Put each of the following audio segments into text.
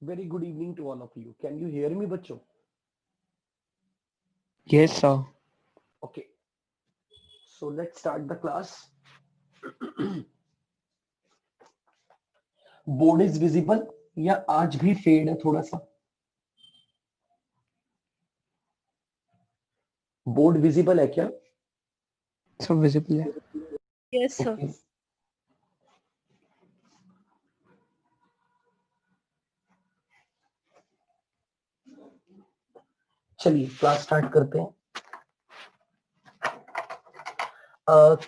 Very good evening to all of you. Can you hear me, बच्चों? Yes, sir. Okay. So let's start the class. Board is visible या आज भी fade है थोड़ा सा? Board visible है क्या? So visible है. Yes, sir. Okay. चलिए क्लास स्टार्ट करते हैं.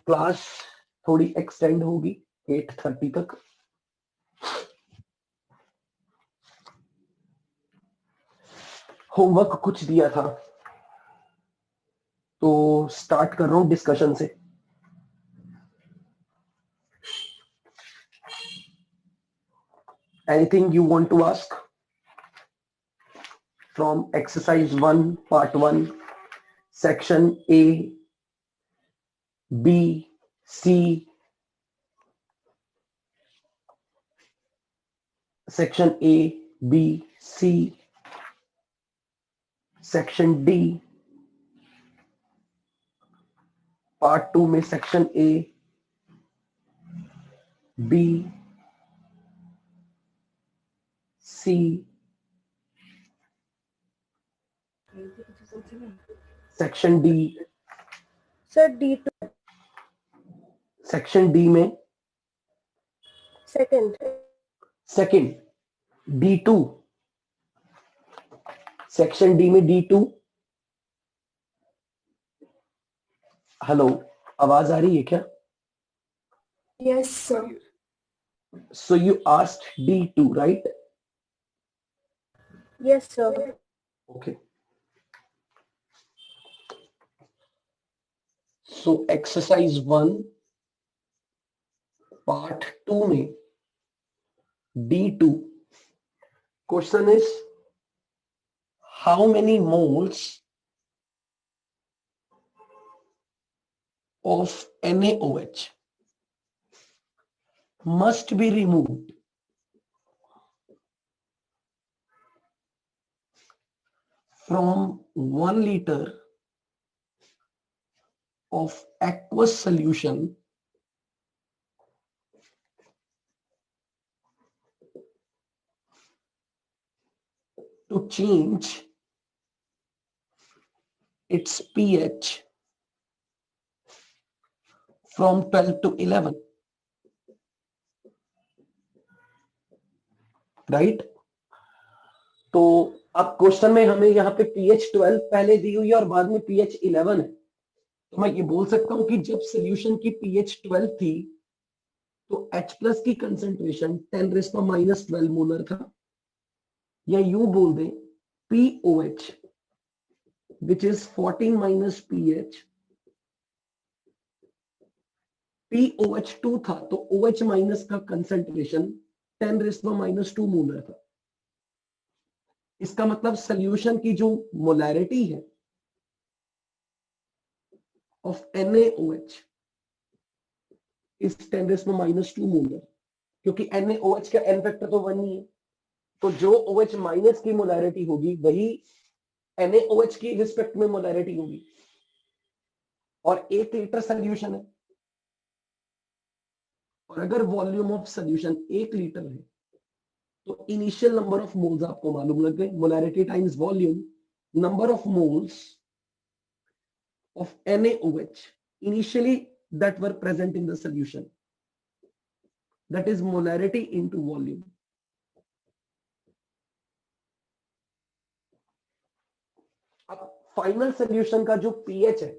क्लास थोड़ी एक्सटेंड होगी 8:30 तक. होमवर्क कुछ दिया था तो स्टार्ट कर रहा हूं डिस्कशन से. Anything you want to ask from exercise 1 part 1 section A, B, C, section A, B, C, section D, part 2 में section A, B, C, section D, Sir, D2. Section D में Second. Second D2, section D में D2. Hello, आवाज आ रही है क्या? Yes, sir. So you asked D2, right? Yes, sir. Okay. So exercise 1 part 2 में D2 question is how many moles of NaOH must be removed from 1 liter of aqueous solution to change its pH from 12 to 11, right? तो अब question में हमें यहाँ पे pH 12 पहले दी हुई है और बाद में pH 11 है. तो मैं ये बोल सकता हूं कि जब सोल्यूशन की pH 12 थी तो H प्लस की कंसेंट्रेशन 10⁻12 मोलर था. या यूं बोल दें POH which is 14 minus pH, POH2 था तो OH माइनस का कंसेंट्रेशन 10⁻2 मोलर था. इसका मतलब सोल्यूशन की जो मोलैरिटी है ऑफ NaOH इज 10⁻2 मोलर, क्योंकि NaOH का n फैक्टर तो 1 ही है. तो जो OH माइनस की मोलैरिटी होगी वही NaOH की रिस्पेक्ट में मोलैरिटी होगी. और 1 लीटर सोल्यूशन है और अगर वॉल्यूम ऑफ सोल्यूशन 1 लीटर है तो इनिशियल नंबर ऑफ मोल्स आपको मालूम लग गए. Molarity times volume, number of moles of NaOH initially that were present in the solution, that is molarity into volume. अब फाइनल सोल्यूशन का जो pH है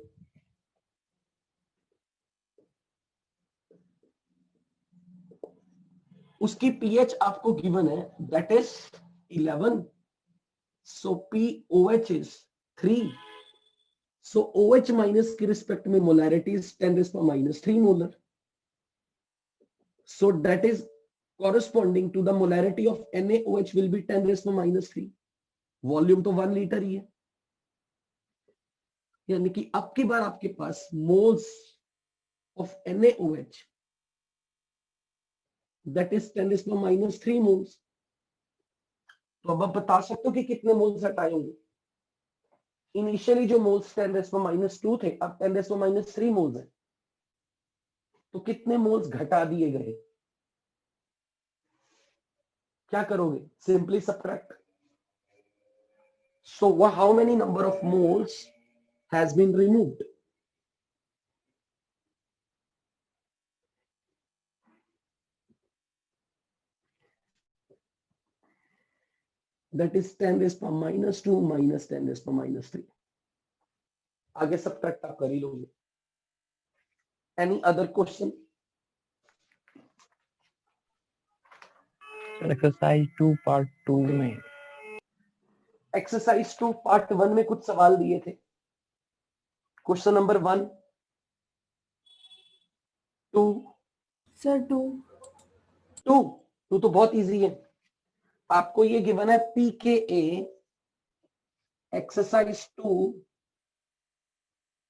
उसकी pH आपको गिवन है, that is 11. so POH is 3. so OH minus की respect में molarity is 10⁻³ molar. so that is corresponding to the molarity of NaOH will be 10⁻³. Volume तो 1 लीटर ही है, यानी कि अब की बार आपके पास moles of NaOH that is 10⁻³ moles. तो अब आप बता सकते हो कि कितने मोल्स हटाए होंगे। इनिशियली जो मोल्स 10⁻2 थे, अब 10⁻3 मोल्स है, तो कितने मोल्स घटा दिए गए? क्या करोगे? Simply subtract. So how many number of moles has been removed? That is 10⁻2 minus 10⁻3. आगे सबट्रैक्ट आप कर ही लोगे। Any other question? Exercise 2 part 2 में एक्सरसाइज 2 पार्ट 1 में कुछ सवाल दिए थे। Question number 1, 2, sir 2। 2 तो बहुत इजी है। आपको ये गिवन है pKa exercise 2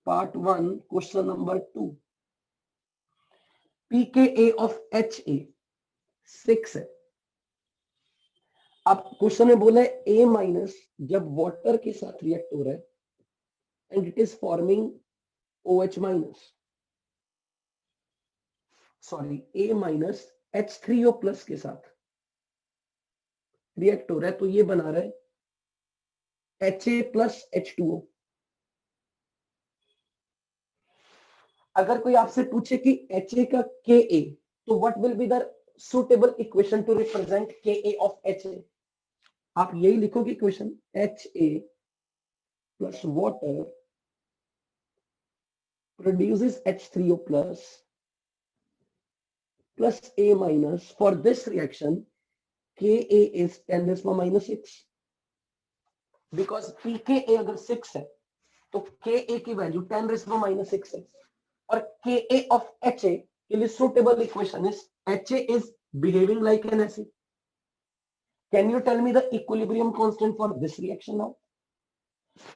part 1 question number 2। PKa of HA 6 है। अब क्वेश्चन में बोला है A माइनस जब वाटर के साथ रिएक्ट हो रहा है and it is forming OH minus, sorry A minus H3O plus के साथ रिएक्ट हो रहा है, तो ये बना रहा है HA प्लस H2O। अगर कोई आपसे पूछे कि HA का Ka, तो what will be the suitable equation two represent Ka of HA? आप यही लिखोगे equation, HA plus water produces H3O plus A minus. For this reaction, Ka is 10⁻6 because pKa अगर 6 है तो Ka की वैल्यू 10⁻6 है, और Ka of HA के लिए suitable equation is HA is behaving like an acid. Can you tell me the equilibrium constant for this reaction now?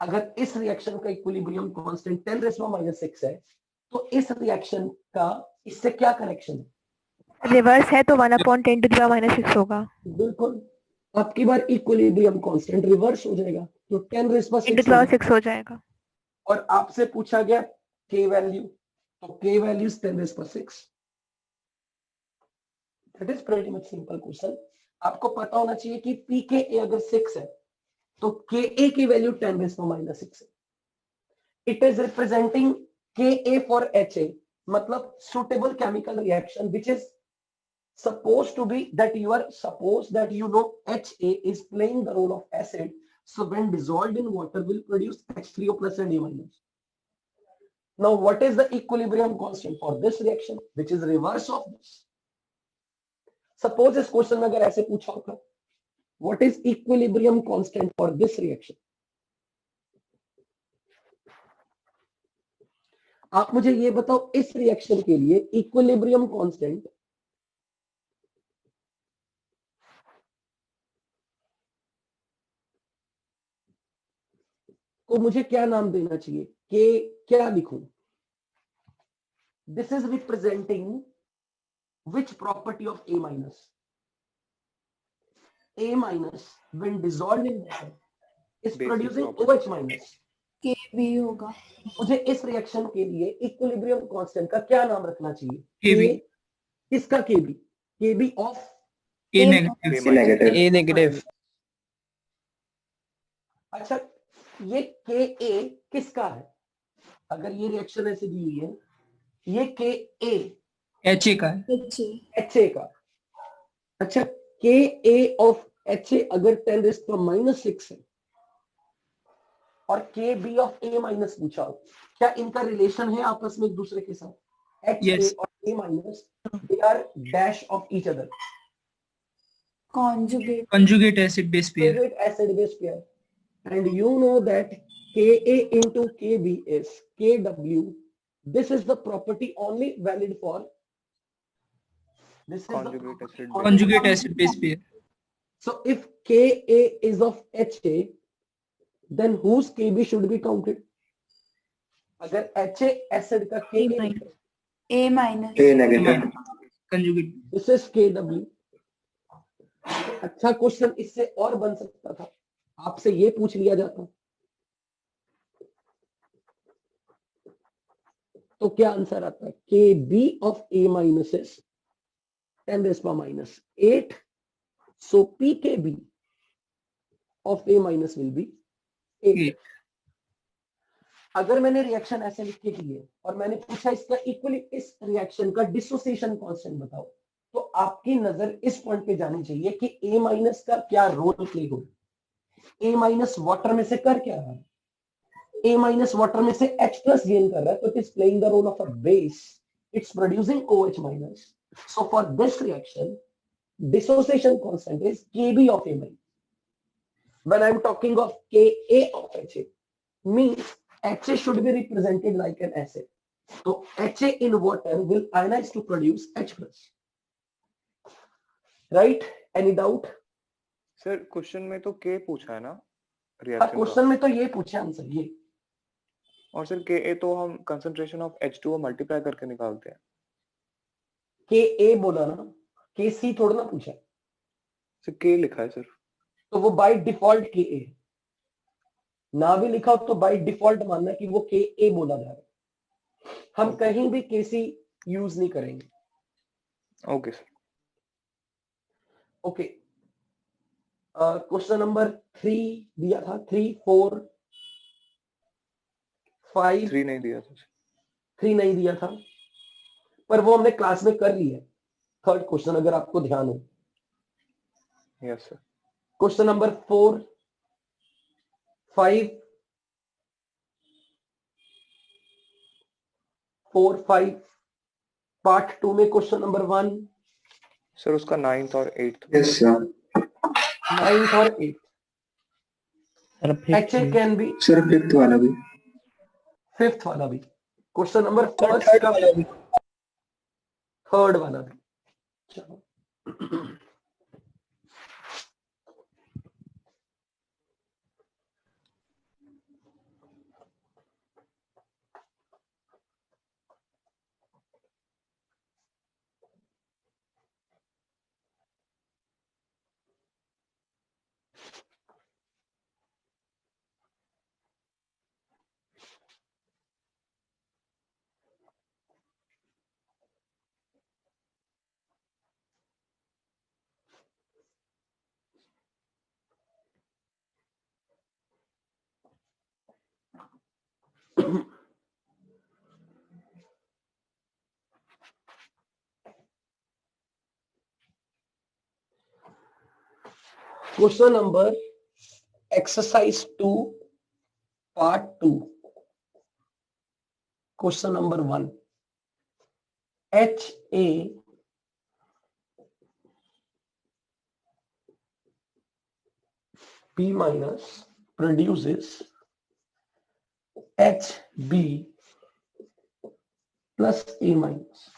अगर इस रिएक्शन का इक्विलिब्रियम कांस्टेंट 10⁻6 है, तो इस रिएक्शन का इससे क्या कनेक्शन है? रिवर्स है तो 1/10⁻6 होगा। बिल्कुल, आपकी बार इक्विलिब्रियम कांस्टेंट रिवर्स हो जाएगा, तो 10⁻6 10⁻6 हो जाएगा। और आपसे पूछा गया के वैल्यू, तो के value 10⁻6। That is pretty much simple question. आपको पता होना चाहिए कि पीके अगर 6 है तो के की वैल्यू 10⁻6 है। इट इज रिप्रेजेंटिंग के फॉर HA, मतलब suitable chemical reaction which is supposed to be that you are suppose that you know HA is playing the role of acid, so when dissolved in water will produce H3O plus and A minus. Now what is the equilibrium constant for this reaction which is reverse of this? Suppose इस question में अगर ऐसे पूछा होगा what is equilibrium constant for this reaction? आप मुझे ये बताओ इस रिएक्शन के लिए इक्विलिब्रियम कांस्टेंट को मुझे क्या नाम देना चाहिए, के क्या लिखूं? This is representing which property of A minus? A minus when dissolved in water is producing OH minus. के भी होगा। मुझे इस रिएक्शन के लिए इक्विलिब्रियम कांस्टेंट का क्या नाम रखना चाहिए? Kb. किसका Kb? Kb of A negative. A negative अच्छा, ये Ka किसका है? अगर ये रिएक्शन ऐसे दी हुई है, ये Ka HA का है। HA का। अच्छा, Ka ऑफ HA अगर 10⁻6 है और Kb ऑफ A माइनस पूछा हो, क्या इनका रिलेशन है आपस में एक दूसरे के साथ? HA Yes. और A minus they are dash of each other, Conjugate acid base pair. acid base pair, and you know that Ka into Kb is Kw. This is the property only valid for this is Conjugate acid base pair. So if Ka is of HA, then whose Kb should be counted? अगर HA acid का Ka A minus Conjugate. this is Kw. अच्छा question इससे और बन सकता था, आपसे ये पूछ लिया जाता तो क्या आंसर आता है? K b of A minus is 10⁻⁸ so p K b of A minus will be 8। अगर मैंने रिएक्शन ऐसे लिख के दी है और मैंने पूछा इसका इक्वली इस रिएक्शन का डिसोसिएशन कांस्टेंट बताओ, तो आपकी नजर इस पॉइंट पे जानी चाहिए कि ए माइनस का क्या रोल प्ले हो। ए माइनस वाटर में से कर क्या रहा है? ए माइनस वाटर में से H प्लस गेन कर रहा है, तो it is playing the role of a base, it's producing OH minus. So for this reaction dissociation constant is Kb of A minus. When I'm talking of Ka of Ha, means Ha should be represented like an acid. So Ha in water will ionize to produce H plus. Right? Any doubt? Sir question में तो के पूछा है ना हाँ, reaction question में तो ये पूछा आंसर ये। और सर के तो हम कंसंट्रेशन ऑफ H2O मल्टीप्लाई करके निकालते हैं। Ka बोला ना, Kc थोड़ा ना पूछा, सर के लिखा है सर। तो वो बाय डिफॉल्ट Ka ना भी लिखा हो तो बाय डिफॉल्ट मानना कि वो Ka बोला जा रहा है। हम कहीं भी Kc यूज नहीं करेंगे। Okay sir. Okay, question number 3 दिया था, 3 4 5 3 नहीं दिया था। 3 नहीं दिया था, पर वो हमने क्लास में कर लिया। थर्ड क्वेश्चन अगर आपको ध्यान हो, yes sir. Question number 4 5 4 5 part 2 में क्वेश्चन नंबर 1 सर उसका 9th और 8th। Yes sir. 9th और 8th sir HA can be sir fifth वाला भी। 5th वाला भी। क्वेश्चन नंबर फर्स्ट थर्ड वाला भी। थर्ड वाला भी। चलो question number exercise 2 part 2 question number 1 HA B minus produces HB plus A minus.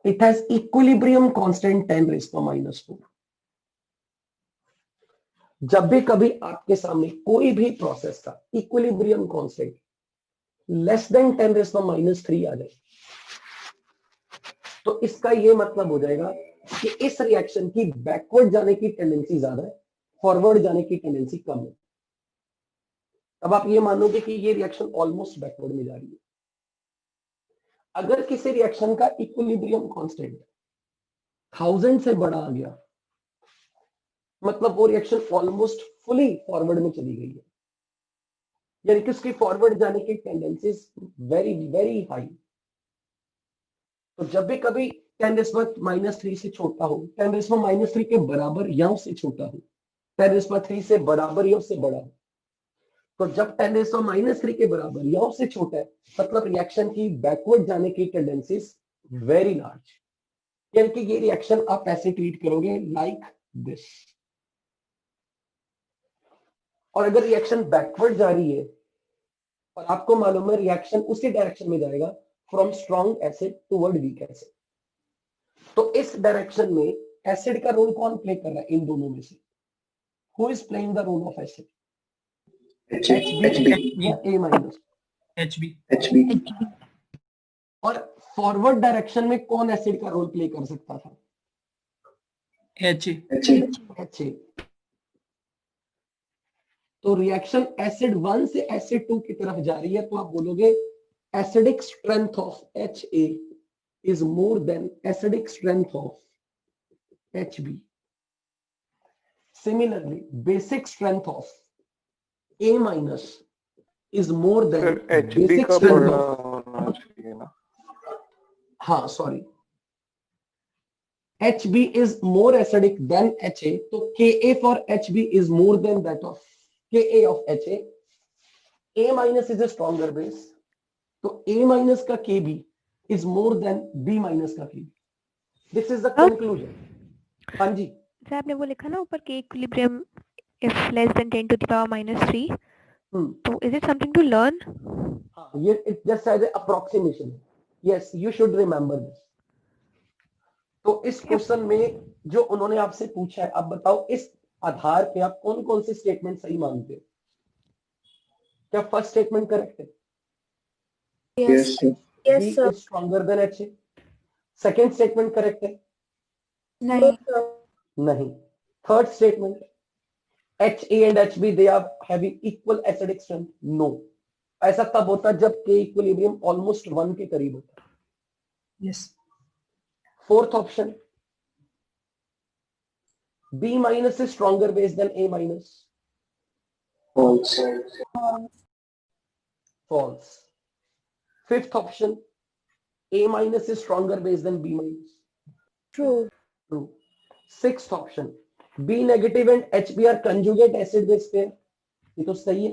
It has equilibrium constant 10⁻⁴। जब भी कभी आपके सामने कोई भी प्रोसेस का इक्विलिब्रियम कांस्टेंट लेस देन 10⁻³ आ जाए, तो इसका ये मतलब हो जाएगा कि इस रिएक्शन की बैकवर्ड जाने की टेंडेंसी ज्यादा है, फॉरवर्ड जाने की टेंडेंसी कम है। अब आप ये मानोगे कि ये रिएक्शन ऑलमोस्ट बैकवर्ड में जा रही है। अगर किसी रिएक्शन का इक्विलिब्रियम कांस्टेंट 1000 से बड़ा आ गया, मतलब वो रिएक्शन ऑलमोस्ट फुली फॉरवर्ड में चली गई है, यानी कि उसकी फॉरवर्ड जाने की टेंडेंसीज वेरी वेरी हाई। तो जब भी कभी 10⁻³ से छोटा हो, 10⁻³ के बराबर या उससे छोटा हो, 10⁻³ से बराबर या उससे बड़ा हो, तो जब 10⁻³ के बराबर या उससे छोटा है, मतलब रिएक्शन की बैकवर्ड जाने की टेंडेंसीज वेरी लार्ज, यानी कि ये रिएक्शन आप ऐसे ट्रीट करोगे लाइक दिस। और अगर रिएक्शन बैकवर्ड जा रही है और आपको मालूम है रिएक्शन उसी डायरेक्शन में जाएगा, from strong acid toward weak acid, तो इस डायरेक्शन में एसिड का रोल कौन प्ले कर रहा है इन दोनों में से? Who is playing the role of acid? HB या A माइनस? HB। और फॉरवर्ड डायरेक्शन में कौन एसिड का रोल प्ले कर सकता था? H. HA। तो रिएक्शन एसिड 1 से एसिड 2 की तरफ जा रही है, तो आप बोलोगे acidic strength of HA is more than acidic strength of HB. Similarly, basic strength of A minus is more than sir HB basic का strength बड़ा of, होना चाहिए ना। हाँ sorry, HB is more acidic than HA, तो Ka for HB is more than that of Ka of HA. A minus is a stronger base, तो A minus का Kb is more than B minus का Kb. This is the conclusion. हाँ जी, sir आपने वो लिखा ना ऊपर के equilibrium if less than 10 to the power -3, तो is it something to learn? हाँ, ये it just as a approximation. Yes, you should remember this. तो इस क्वेश्चन में जो उन्होंने आपसे पूछा है, आप बताओ इस आधार पे आप कौन कौन से स्टेटमेंट सही मानते हो? क्या फर्स्ट स्टेटमेंट करेक्ट है? Yes B is stronger than HA. Second statement correct है? नहीं नहीं. Third statement, HA and HB they are having equal acidic strength. No. ऐसा तब होता है जब K इक्विलिब्रियम ऑलमोस्ट 1 के करीब होता है. Yes. Fourth option, B minus is stronger base than A minus. False. Fifth option, A minus is stronger base than B minus. True True. Sixth option, B negative and HB are conjugate acid base pair. ये तो सही है.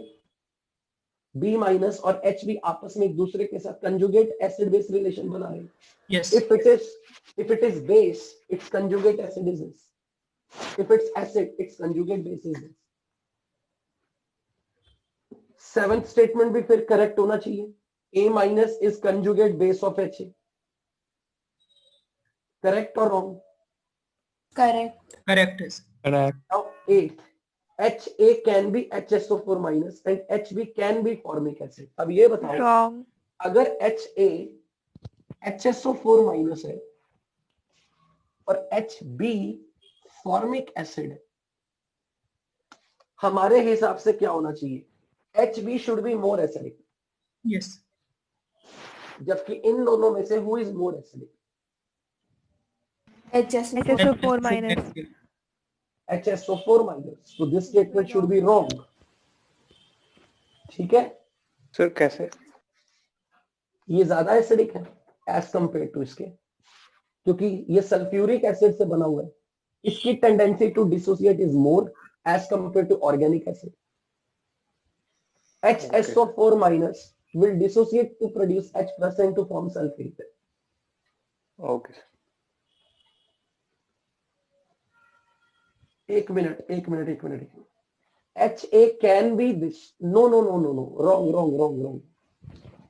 B minus और HB आपस में एक दूसरे के साथ conjugate acid base relation बना रहे हैं. Yes. If it is base, its conjugate acid is this. If it's acid, its conjugate base is this. Seventh statement भी फिर करेक्ट होना चाहिए. A minus is conjugate base of HA. Correct or wrong? Correct Correct is. correct, Now eighth, HA can be HSO4 minus and HB can be formic acid. अब ये बताओ, wrong अगर HA HSO4 minus है और HB formic acid है, हमारे हिसाब से क्या होना चाहिए? HB should be more acidic, Yes. जबकि इन दोनों में से who is more acidic? HSO4 minus HSO4 minus. So this statement should be wrong. ठीक है, सर कैसे? ये ज्यादा एसिडिक है एज कंपेयर टू इसके, क्योंकि ये सल्फ्यूरिक एसिड से बना हुआ है. इसकी tendency to dissociate is more as compare to organic acid. HSO4 minus will dissociate to produce H plus and to form sulfate. Okay sir. एक minute. HA can be this. No. Wrong.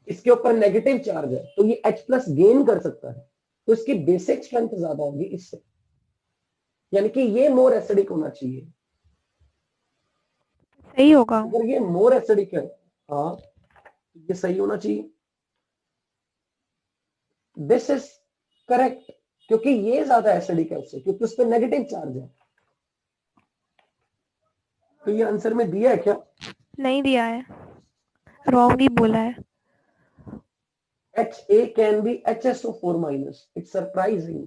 इसके ऊपर negative charge है, तो ये H plus gain कर सकता है, तो इसकी बेसिक स्ट्रेंथ ज्यादा होगी इससे, यानी कि ये मोर एसिडिक होना चाहिए. सही होगा. अगर ये मोर एसिडिक है, हाँ, तो ये सही होना चाहिए. दिस इज करेक्ट, क्योंकि ये ज्यादा एसिडिक है उससे, क्योंकि उस पर नेगेटिव चार्ज है. तो ये आंसर में दिया है क्या? नहीं दिया है, रॉन्ग ही बोला है. HA can be HSO4 minus. It's surprising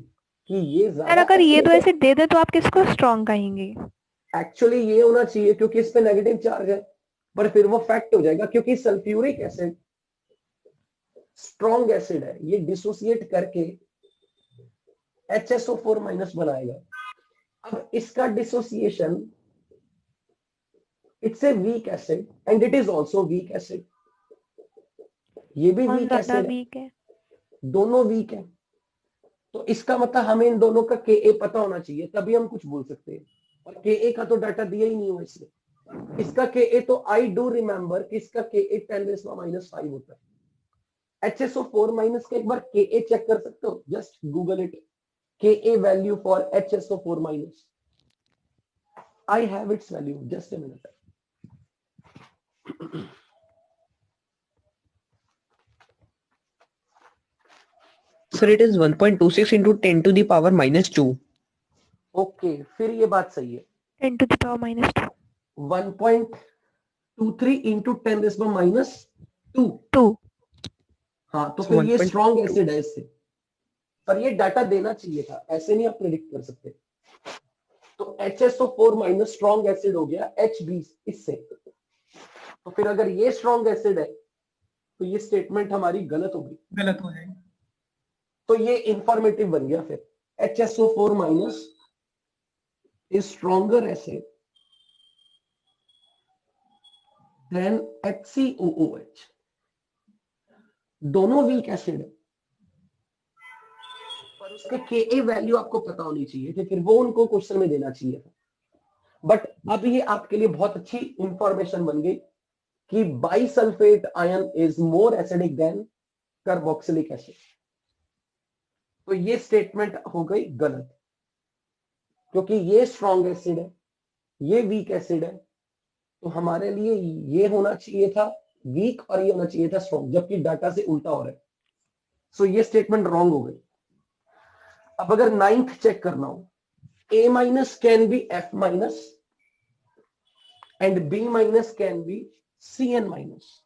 कि ये सर ज्यादा अगर ये acidic दो है. ऐसे दे दे तो आप किसको स्ट्रॉन्ग कहेंगे? एक्चुअली ये होना चाहिए क्योंकि इस पे नेगेटिव चार्ज है, पर फिर वो फैक्ट हो जाएगा क्योंकि सल्फ्यूरिक एसिड स्ट्रॉन्ग एसिड है, ये डिसोसिएट करके HSO4 माइनस बनाएगा. अब इसका dissociation, it's a weak acid and it is also weak acid. ये भी कौन वीक ज्यादा एसिड है, वीक है? दोनों वीक है. तो इसका मतलब हमें इन दोनों का Ka पता होना चाहिए, तभी हम कुछ बोल सकते हैं. और Ka का तो डाटा दिया ही नहीं हुआ इसने. इसका Ka तो आई डू रिमेम्बर कि इसका Ka 10⁻⁵ होता है. HSO4 माइनस का एक बार Ka चेक कर सकते हो, just Google it. Ka value for HSO4 minus, I have it's value, just a minute. sir, it is 1.26 into 10 to the power -2. Okay, फिर ये बात सही है। 10 to the power minus 2. 1.23 into 10⁻²। 2. हाँ, तो So फिर ये 1.2 स्ट्रॉन्ग एसिड है इससे, पर ये डाटा देना चाहिए था, ऐसे नहीं आप प्रिडिक्ट कर सकते। तो HSO4 माइनस स्ट्रॉन्ग एसिड हो गया H20 इससे। तो फिर अगर ये स्ट्रॉन्ग एसिड है तो ये स्टेटमेंट हमारी गलत होगी, गलत हो जाएगी। तो ये इंफॉर्मेटिव बन गया। फिर HSO4 minus is stronger acid than HCOOH। दोनों वीक एसिड है, पर उसके Ka वैल्यू आपको पता होनी चाहिए थी, फिर वो उनको क्वेश्चन में देना चाहिए था। बट अब ये आपके लिए बहुत अच्छी इंफॉर्मेशन बन गई कि bisulphate ion is more acidic then carboxylic acid. तो ये स्टेटमेंट हो गई गलत, क्योंकि ये स्ट्रॉन्ग एसिड है, ये वीक एसिड है, तो हमारे लिए ये होना चाहिए था वीक और ये होना चाहिए था स्ट्रॉन्ग, जबकि डाटा से उल्टा हो रहा है। सो ये स्टेटमेंट रॉन्ग हो गई। अब अगर 9th चेक करना हो, A minus can be F minus and B minus can be Cn minus.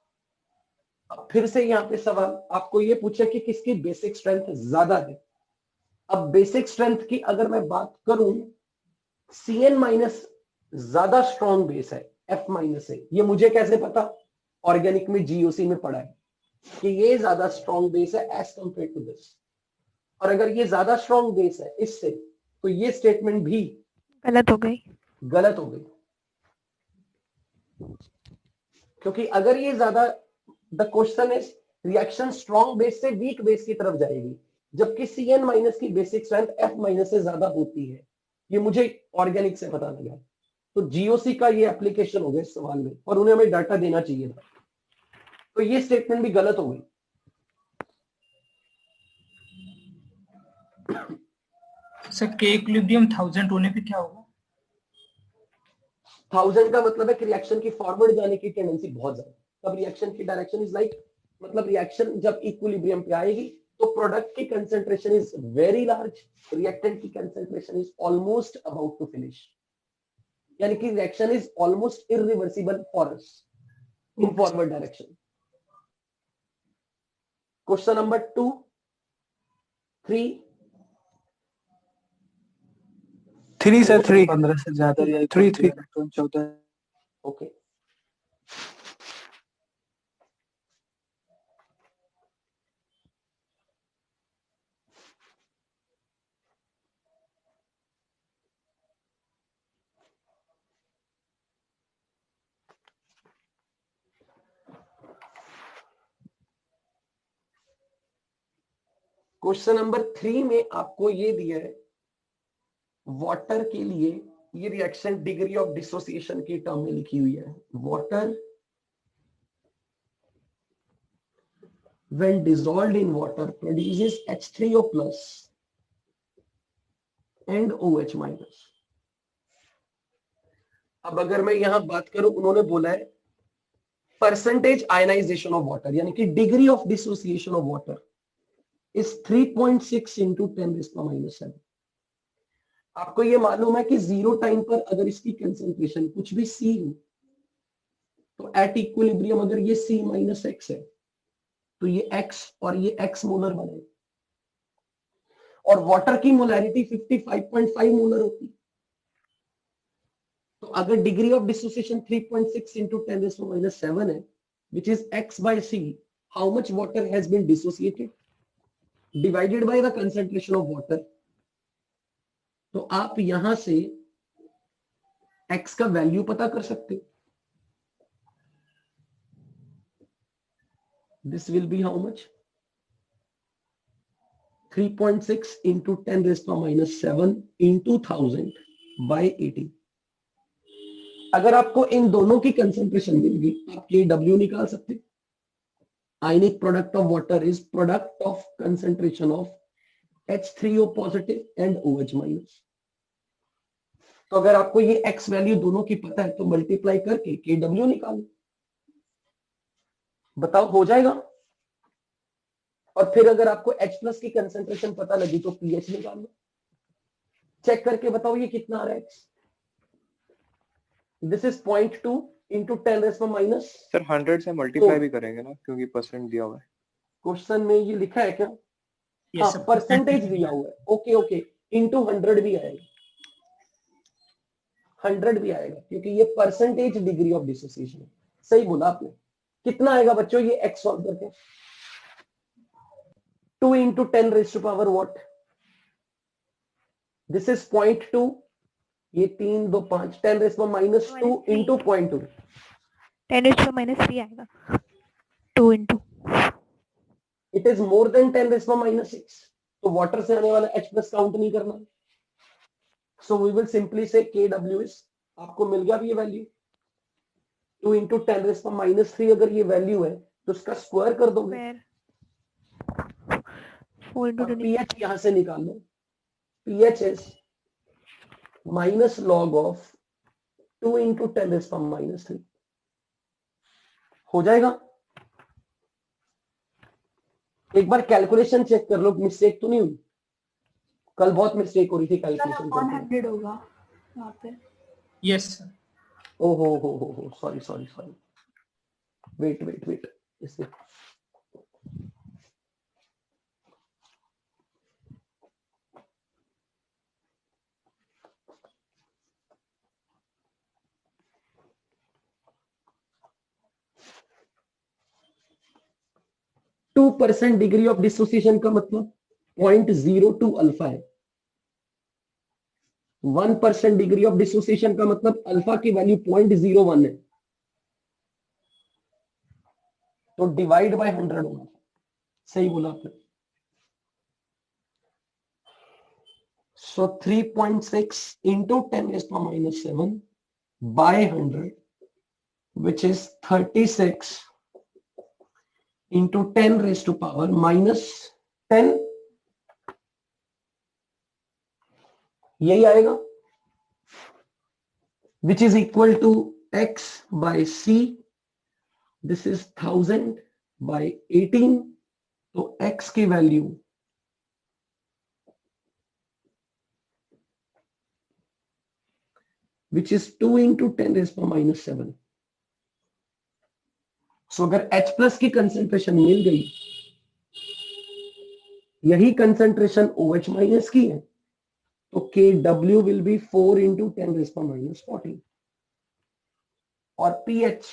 अब फिर से यहां पे सवाल आपको ये पूछा कि किसकी बेसिक स्ट्रेंथ ज्यादा है। अब बेसिक स्ट्रेंथ की अगर मैं बात करूं, Cn माइनस ज्यादा स्ट्रॉन्ग बेस है F माइनस से। ये मुझे कैसे पता? ऑर्गेनिक में GOC में पढ़ा है कि ये ज्यादा स्ट्रॉन्ग बेस है एज कंपेयर टू दिस। और अगर ये ज्यादा स्ट्रॉन्ग बेस है इससे, तो ये स्टेटमेंट भी गलत हो गई। गलत हो गई, क्योंकि अगर ये ज्यादा, the question is reaction strong base से वीक बेस की तरफ जाएगी, जबकि Cn माइनस की बेसिक स्ट्रेंथ F माइनस से ज्यादा होती है। ये मुझे ऑर्गेनिक से पता लगा। तो GOC का ये एप्लीकेशन हो गया इस सवाल में, और उन्हें हमें डाटा देना चाहिए था, तो ये स्टेटमेंट भी गलत हो गई। सर के इक्विलिब्रियम 1000 होने पे क्या होगा? 1000 का मतलब है कि रिएक्शन की फॉरवर्ड जाने की टेंडेंसी बहुत ज्यादा। तब रिएक्शन की डायरेक्शन इज लाइक, मतलब रिएक्शन जब इक्विलिब्रियम पे आएगी तो प्रोडक्ट की concentration is very large, reactant की concentration is almost about to finish, यानी कि reaction is almost irreversible for us in forward direction. Question number 2, 3 3 sir 3 15 से ज्यादा या 3 इलेक्ट्रॉन 14। ओके। क्वेश्चन नंबर 3 में आपको ये दिया है, वाटर के लिए ये रिएक्शन डिग्री ऑफ डिसोसिएशन की टर्म में लिखी हुई है। Water when dissolved in water produces H3O plus and OH minus। अब अगर मैं यहां बात करूं, उन्होंने बोला है परसेंटेज आयनाइजेशन ऑफ वाटर, यानी कि degree of dissociation of water is 3.6 into 10⁻⁷। आपको ये मालूम है कि जीरो टाइम पर अगर इसकी कंसेंट्रेशन कुछ भी C हो, तो एट इक्विलिब्रियम अगर ये C माइनस एक्स है, तो ये X और ये X मोलर बने, और वाटर की मोलैरिटी 55.5 मोलर होती। तो अगर डिग्री ऑफ डिसोसिएशन 3.6 इंटू 10⁻⁷ है, which is X by C, how much water has been dissociated divided by the concentration of water। तो आप यहां से X का वैल्यू पता कर सकते हो। This will be how much? 3.6 into 10⁻⁷ into 1000 by 80। अगर आपको इन दोनों की कंसेंट्रेशन मिलेगी, आप ये W निकाल सकते। Ionic product of water is product of concentration of H3O positive and OH minus. तो अगर आपको ये X वैल्यू दोनों की पता है, तो मल्टीप्लाई करके KW निकालो, बताओ हो जाएगा। और फिर अगर आपको H प्लस की कंसेंट्रेशन पता लगी तो pH निकाल लो। चेक करके बताओ ये कितना आ रहा है x। This is 0.2 into 10 raise पर माइनस। सर 100 से मल्टीप्लाई भी करेंगे ना, क्योंकि परसेंट दिया हुआ है। क्वेश्चन में ये लिखा है क्या? Yes, हाँ sir. परसेंटेज दिया हुआ है, ओके ओके, इंटू 100 भी आएगा, 100 भी आएगा क्योंकि ये परसेंटेज डिग्री ऑफ डिसोसिएशन है। सही बोला आपने। कितना आएगा बच्चों ये x सॉल्व करके? 2 into 10 raise to power what? This is 0.2, ये 3 2 5, 10 रेज़ पर minus 2 into 0.2, 10 raise to minus 3 आएगा, 2 into, it is more than 10 raise पर माइनस 6, तो वाटर से आने वाला H प्लस काउंट नहीं करना। सो वी विल सिंपली से KW इज, आपको मिल गया भी ये वैल्यू, 2 इंटू 10 रेज़ पर माइनस 3 अगर ये वैल्यू है तो उसका स्क्वायर कर दोगे, 4 इंटू और pH यहां से निकाल लो, pH is minus log of 2 into 10 raise पर माइनस 3, हो जाएगा। एक बार कैलकुलेशन चेक कर लो, मिस्टेक तो नहीं हुई? कल बहुत मिस्टेक हो रही थी कैलकुलेशन करने। 100 होगा वहाँ पे। Yes, sir. ओहो सॉरी सॉरी सॉरी, वेट इसमें 2% डिग्री ऑफ डिसोसिएशन का मतलब 0.02 अल्फा है। 1% डिग्री ऑफ डिसोसिएशन का मतलब अल्फा की वैल्यू 0.01 है, तो डिवाइड बाय 100 होगा। सही बोला आपने। So 3.6 into 10 raise to minus 7 by 100 which is 36 into 10 raise to power minus 10, यही आएगा, which is equal to x by c, this is 1000 by 18, तो x की value which is 2 into 10 raise to minus 7। So अगर H plus की concentration मिल गई, यही concentration OH minus की है, तो KW will be 4 into 10 raise to minus 14, और pH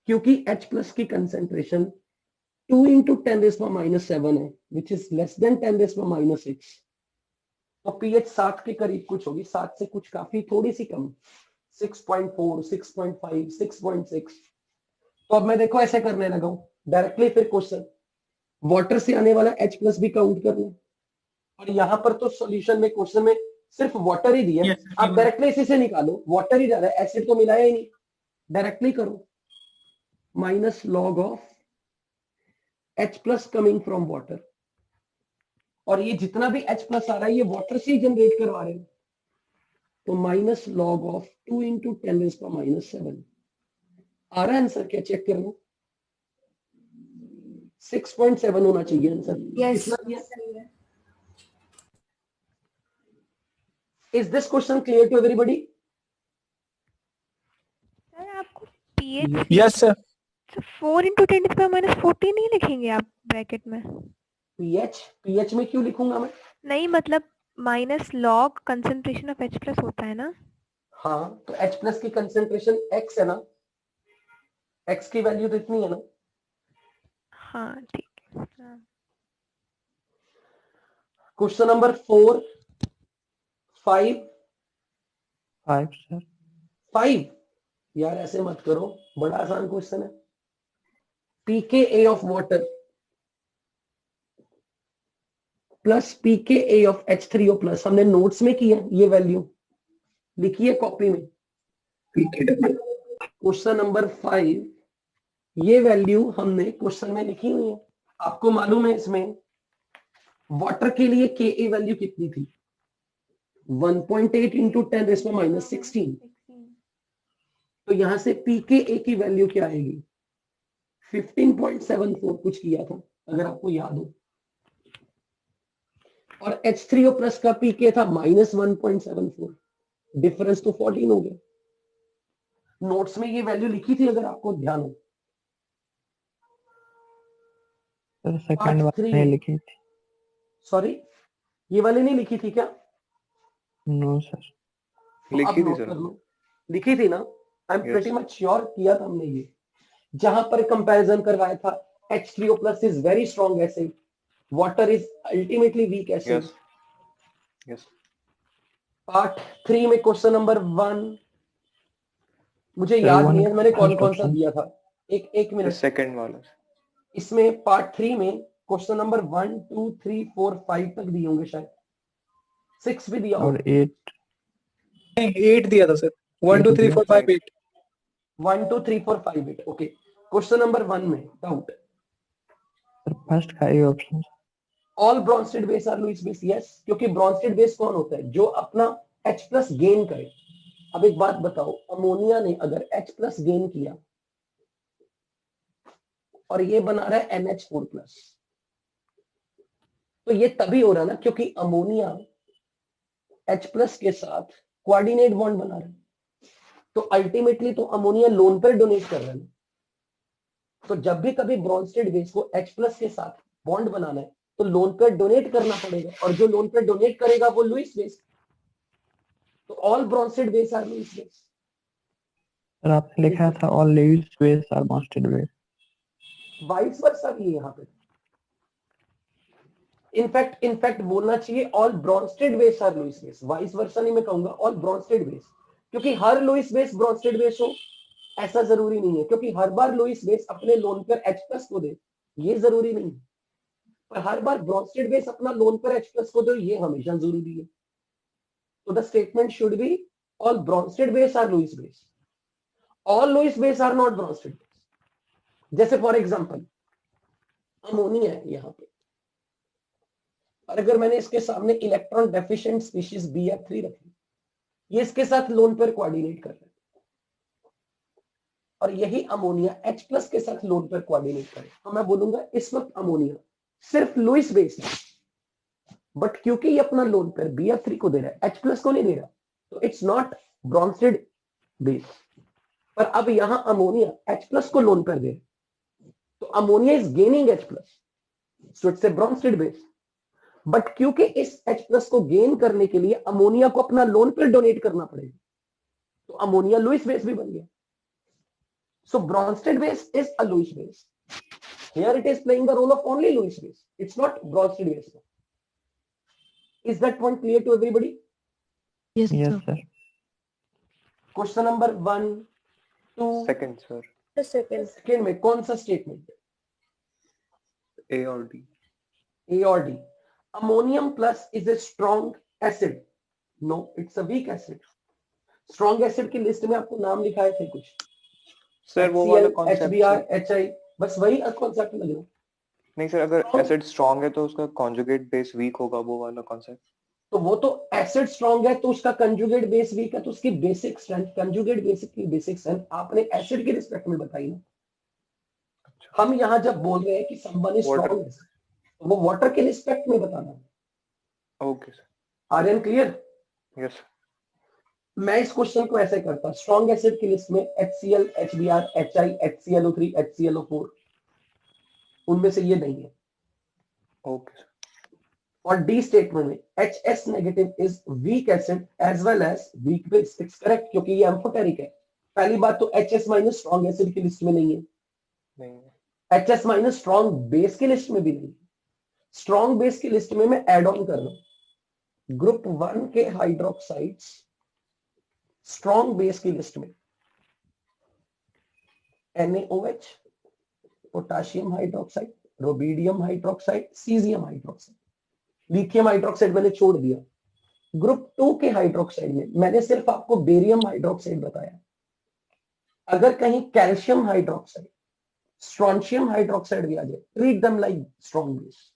क्योंकि H प्लस की concentration 2 into 10 raise to minus 7 है, which is less than 10 raise to minus 6, तो pH 7 के करीब कुछ होगी, 7 से कुछ काफी थोड़ी सी कम, 6.4 6.5 6.6। तो अब मैं देखो ऐसे करने लगा हूं डायरेक्टली, फिर क्वेश्चन वाटर से आने वाला H प्लस भी काउंट कर लो, और यहां पर तो सॉल्यूशन में क्वेश्चन में सिर्फ वाटर ही दिया है, Yes, sir. आप डायरेक्टली इसी से निकालो, वाटर ही जा रहा है, एसिड तो मिलाया ही नहीं, डायरेक्टली करो, minus log of H plus coming from water, और ये जितना भी H प्लस आ रहा है ये वाटर से ही जनरेट करवा रहे हैं, तो minus log of 2 into 10 raise to minus 7 आ रहा है आंसर, क्या चेक कर लो, 6.7 होना चाहिए आंसर। यस कितना दिया? Is this question clear to everybody? Sir आपको pH Yes, sir. 4 into 10 to power minus 14 नहीं लिखेंगे आप ब्रैकेट में? pH में क्यों लिखूंगा मैं? नहीं मतलब minus log concentration of H plus होता है ना। हाँ तो H प्लस की कंसेंट्रेशन x है ना, x की वैल्यू तो इतनी है ना। हाँ ठीक है। हाँ। Question number 4 5 5 sir. 5 यार ऐसे मत करो, बड़ा आसान क्वेश्चन है। pKa of water plus pKa of H3O plus, हमने नोट्स में किया, ये वैल्यू लिखी है कॉपी में। क्वेश्चन नंबर 5 ये वैल्यू हमने क्वेश्चन में लिखी हुई है। आपको मालूम है इसमें वाटर के लिए Ka वैल्यू कितनी थी? 1.8 इंटू 10 रेज़ टू माइनस 16, तो यहां से pKa की वैल्यू क्या आएगी? 15.74 कुछ किया था अगर आपको याद हो। और H3O प्लस का pK था -1.74, डिफरेंस तो 14 हो गया। नोट्स में ये वैल्यू लिखी थी अगर आपको ध्यान हो। सर सेकंड पार्ट वाले 3 नहीं में, लिखी थी। सॉरी ये वाली नहीं लिखी थी क्या? No sir. तो अब लिखी थी नोट सर। कर लो, लिखी थी ना? I am Yes. Pretty much sure किया था हमने ये, जहां पर कंपैरिजन करवाया था। H3O plus is very strong acid, water is ultimately weak acid. Yes. Yes. Part 3 में क्वेश्चन नंबर 1 मुझे सर याद वन नहीं है मैंने कौन फर्स्ट कौन सा ऑप्शन। दिया था। एक The मिनट, second वाला। इसमें पार्ट 3 में क्वेश्चन नंबर 1 2 3 4 5 तक दिए होंगे, शायद 6 भी दिया और होगा। 8 नहीं 8 दिया था सर, 1 2 3 4 5 8। 1 2 3 4 5 8 ओके। क्वेश्चन नंबर 1 में डाउट, सर फर्स्ट का A option. All Bronsted base are Lewis base. Yes, क्योंकि ब्रॉन्स्टेड बेस कौन होता है? जो अपना H प्लस गेन करे। अब एक बात बताओ, अमोनिया ने अगर H प्लस गेन किया और ये बना रहा है NH4 प्लस, तो ये तभी हो रहा है ना क्योंकि अमोनिया H प्लस के साथ कोऑर्डिनेट बॉन्ड बना रहा है। तो अल्टीमेटली तो अमोनिया लोन पर डोनेट कर रहा है ना। तो जब भी कभी ब्रॉन्स्टेड बेस को H प्लस के साथ बॉन्ड बनाना है तो लोन पर डोनेट करना पड़ेगा, और जो लोन पर डोनेट करेगा वो लुईस बेस। तो all Bronsted base are Lewis base. Sir आपने लिखा था all Lewis base are Bronsted base. Vice versa भी है यहाँ पे। इनफैक्ट बोलना चाहिए all Bronsted base are Lewis base, vice versa नहीं, मैं कहूंगा ऑल ब्रॉन्स्टेड बेस। क्योंकि हर लुईस बेस ब्रॉन्स्टेड बेस हो ऐसा जरूरी नहीं है, क्योंकि हर बार लुईस बेस अपने लोन पर H प्लस को दे ये जरूरी नहीं है, पर हर बार ब्रॉन्स्टेड बेस अपना लोन पर H प्लस को दे ये हमेशा जरूरी है। तो the statement should be all Bronsted base are Lewis base, all Lewis base are not Bronsted base. जैसे फॉर एग्जांपल अमोनिया है यहाँ पे, और अगर मैंने इसके सामने इलेक्ट्रॉन डेफिशिएंट स्पीशीज BF3 रखी, ये इसके साथ लोन पर कोऑर्डिनेट कर रहे हैं, और यही अमोनिया H प्लस के साथ लोन पर कोऑर्डिनेट करे, तो मैं बोलूंगा इस वक्त अमोनिया सिर्फ लुईस बेस है, बट क्योंकि ये अपना लोन पर BF3 को दे रहा है H प्लस को नहीं दे रहा, तो इट्स नॉट ब्रॉन्स्टेड बेस। पर अब यहां अमोनिया H प्लस को लोन पर दे रहा है, तो ammonia is gaining H plus, so it's a Brønsted base. But क्योंकि इस H प्लस को गेन करने के लिए अमोनिया को अपना लोन पर डोनेट करना पड़ेगा, तो अमोनिया लुईस बेस भी बन गया। So Bronsted base is a Lewis base. Here it is playing the role of only Lewis base. It's not Bronsted base. Is that point clear to everybody? Yes, yes sir. Sir. Question number 1, 2, Second sir। The second. second में कौन सा statement? A और D। A or D? Ammonium plus is a strong acid. No, it's a weak acid. Strong acid की list में आपको नाम लिखाए थे कुछ, सर वो वाला HCl, कॉन्सेप्ट। HBr, HI, बस वही कॉन्सेप्ट लग रहा है। नहीं सर, अगर एसिड स्ट्रांग है तो उसका कॉन्जुगेट बेस वीक होगा, वो वाला कॉन्सेप्ट। तो वो तो एसिड स्ट्रॉन्ग है तो उसका कंजुगेट बेस वीक है, तो उसकी बेसिक स्ट्रेंथ, कंजुगेट बेसिक की बेसिक स्ट्रेंथ आपने एसिड के रिस्पेक्ट में बताई ना। हम यहां जब बोल रहे हैं कि समवन इज स्ट्रॉन्ग, तो वो वाटर के रिस्पेक्ट में बताना है। Okay sir. Are and clear? Yes. मैं इस क्वेश्चन को ऐसे करता, स्ट्रॉन्ग एसिड की लिस्ट में HCl, HBr, HI, HClO3, HClO4, उनमें से ये नहीं है। Okay sir. और डी स्टेटमेंट में HS negative is weak acid as well as weak base. It's correct, क्योंकि ये एम्फोटेरिक है। पहली बात तो HS माइनस स्ट्रॉन्ग एसिड की लिस्ट में नहीं है, नहीं। HS माइनस स्ट्रॉन्ग बेस की लिस्ट में भी नहीं। स्ट्रॉन्ग बेस की लिस्ट में मैं एड ऑन कर रहा हूं ग्रुप 1 के हाइड्रोक्साइड्स स्ट्रॉन्ग बेस की लिस्ट में NaOH, potassium hydroxide, rubidium hydroxide, caesium hydroxide, lithium hydroxide मैंने छोड़ दिया। ग्रुप 2 के हाइड्रोक्साइड में मैंने सिर्फ आपको बेरियम हाइड्रोक्साइड बताया। अगर कहीं कैल्शियम हाइड्रोक्साइड, स्ट्रॉन्शियम हाइड्रोक्साइड भी आ जाए, treat them like strong base,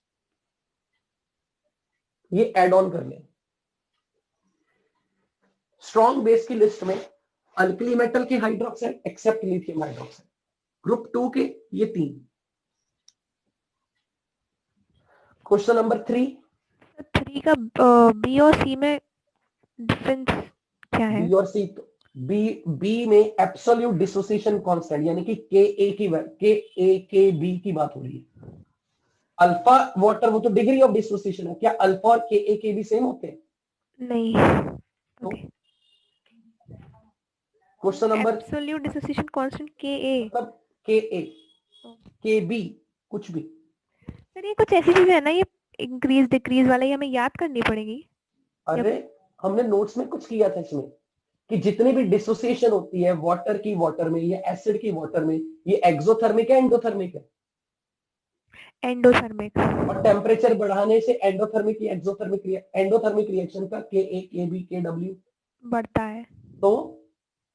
ये एड ऑन कर लें। स्ट्रॉन्ग बेस की लिस्ट में अल्कली मेटल के hydroxide except lithium hydroxide, group 2 के ये 3। क्वेश्चन नंबर 3, बी का बी और सी में डिफरेंस क्या है? बी और सी, बी में एब्सोल्यूट डिसोसिएशन कांस्टेंट यानी कि के बी की बात हो रही है। अल्फा वाटर वो तो डिग्री ऑफ डिसोसिएशन है, क्या अल्फा और के बी सेम होते हैं? नहीं। तो okay, question number, absolute dissociation constant के मतलब के बी कुछ भी। सर ये कुछ ऐसी चीजें है ना, ये इंक्रीज डिक्रीज वाला, ये हमें याद करनी पड़ेगी। अरे हमने नोट्स में कुछ किया था इसमें कि जितनी भी डिसोसिएशन होती है वाटर की वाटर में या एसिड की वाटर में, ये एक्सोथर्मिक है एंडोथर्मिक है? एंडोथर्मिक। और टेम्परेचर बढ़ाने से एंडोथर्मिक या एंडोथर्मिक रिएक्शन का के बी के डब्ल्यू बढ़ता है। तो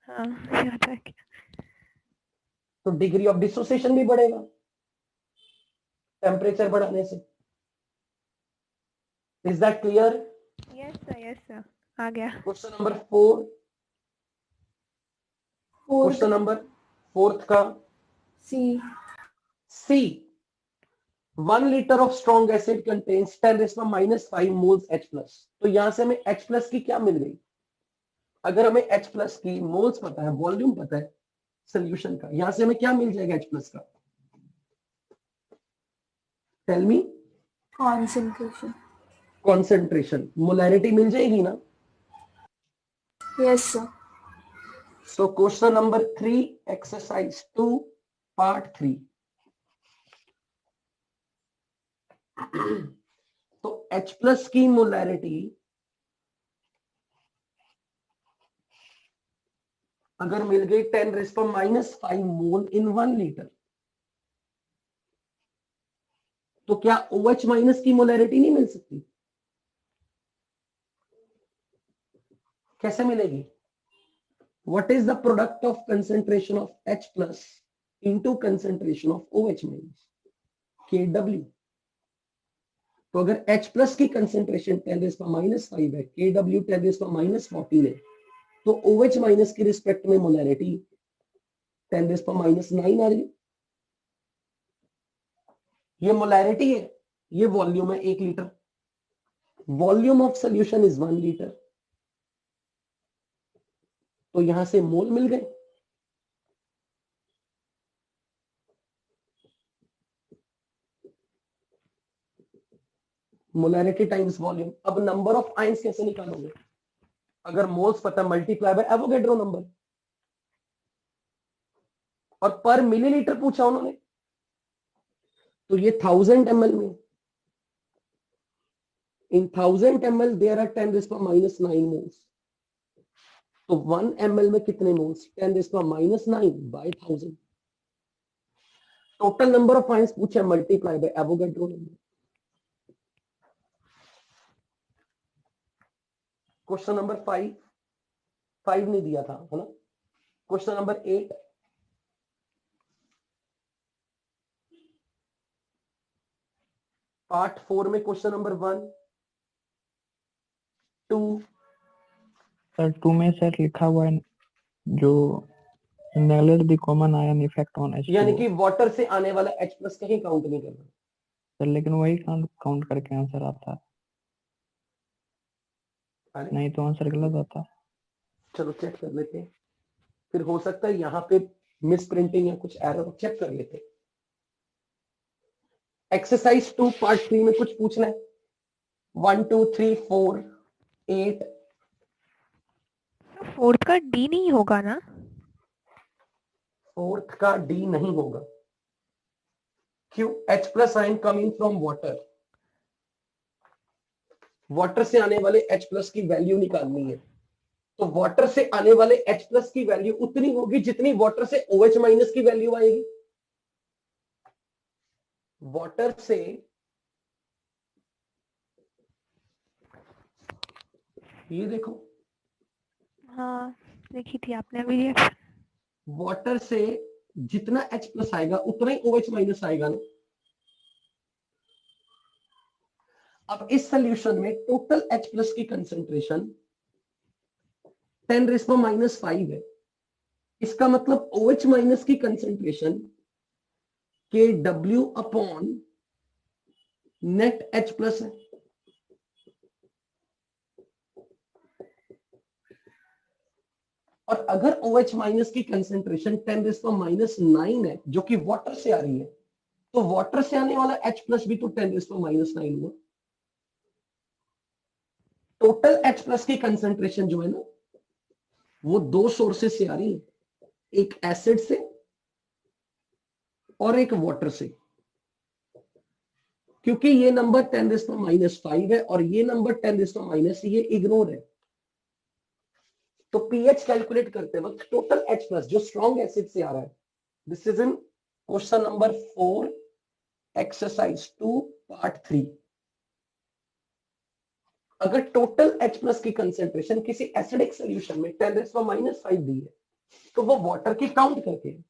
हाँ याद है। तो डिग्री ऑफ डिसोसिएशन भी बढ़ेगा टेम्परेचर बढ़ाने से। Is that clear? Yes sir आ गया। क्वेश्चन नंबर 4, क्वेश्चन नंबर 4 का C 1 litre of strong acid contains 10⁻⁵ moles H+। तो यहां से हमें H+ की क्या मिल गई? अगर हमें H+ की मोल्स पता है, वॉल्यूम पता है सोल्यूशन का, यहां से हमें क्या मिल जाएगा H+ का? Tell me. कॉन्सेंट्रेशन, मोलैरिटी मिल जाएगी ना? Yes sir. So question number 3 exercise 2 part 3। तो H+ की मोलैरिटी अगर मिल गई 10⁻⁵ मोल इन 1 लीटर, तो क्या OH- की मोलैरिटी नहीं मिल सकती? कैसे मिलेगी? What is the product of concentration of H+ into concentration of OH-, KW। तो अगर H+ की कंसेंट्रेशन 10⁻⁵ है, KW 10⁻⁴ है, तो OH- की रिस्पेक्ट में मोलैरिटी 10⁻⁹ आ रही है। ये मोलैरिटी है, ये वॉल्यूम है 1 litre. Volume of solution is 1 litre. तो यहां से मोल मिल गए। Molarity times volume. अब नंबर ऑफ आयंस कैसे निकालोगे? अगर मोल्स पता, मल्टीप्लाई बाय एवोगैड्रो नंबर। और पर मिलीलीटर पूछा उन्होंने, तो ये 1000 ml में, in 1000 ml there are 10⁻⁹ moles. तो 1 ml में कितने moles? 10⁻⁹ by 1000। Total number of ions पूछा, multiply by Avogadro number. Question number 5 नहीं दिया था, है ना? क्वेश्चन नंबर 8, पार्ट 4 में क्वेश्चन नंबर 1 2 सर 2 में सर लिखा हुआ है जो neglect the common ion effect on H2O। यानी कि वाटर से आने वाला H+ कहीं काउंट नहीं करना सर, लेकिन वही काउंट करके आंसर आता है, अरे नहीं तो आंसर गलत आता है। चलो चेक कर लेते हैं, फिर हो सकता है यहाँ पे मिस प्रिंटिंग या कुछ एरर, चेक कर लेते हैं। एक्सरसाइज 2 पार्ट 3 में कुछ पूछना है? 1 2 3 4 8। फोर्थ का डी नहीं होगा ना? फोर्थ का डी नहीं होगा। क्यों? H+ ion coming from water. Water से आने वाले H+ की वैल्यू निकालनी है, तो वाटर से आने वाले H+ की वैल्यू उतनी होगी जितनी वाटर से OH- की वैल्यू आएगी। वाटर से ये देखो, हाँ देखी थी आपने अभी ये। वाटर से जितना H+ आएगा उतना ही OH- आएगा ना। अब इस सोल्यूशन में टोटल H+ की कंसेंट्रेशन 10⁻⁵ है। इसका मतलब OH- की concentration KW upon net H+ है। और अगर OH माइनस की कंसेंट्रेशन 10⁻⁹ है जो कि वाटर से आ रही है, तो वाटर से आने वाला H प्लस भी तो 10⁻⁹ हुआ। टोटल H प्लस की कंसेंट्रेशन जो है ना, वो दो सोर्सेस से आ रही है, एक एसिड से और एक वाटर से। क्योंकि ये नंबर 10⁻⁵ है और ये नंबर 10⁻, ये इग्नोर है। तो पीएच कैलकुलेट करते वक्त टोटल H प्लस जो स्ट्रॉन्ग एसिड से आ रहा है, this is in question number 4 exercise 2 part 3। अगर टोटल H प्लस की कंसेंट्रेशन किसी एसिडिक सॉल्यूशन में 10⁻⁵ दी है, तो वो वाटर की काउंट करके है।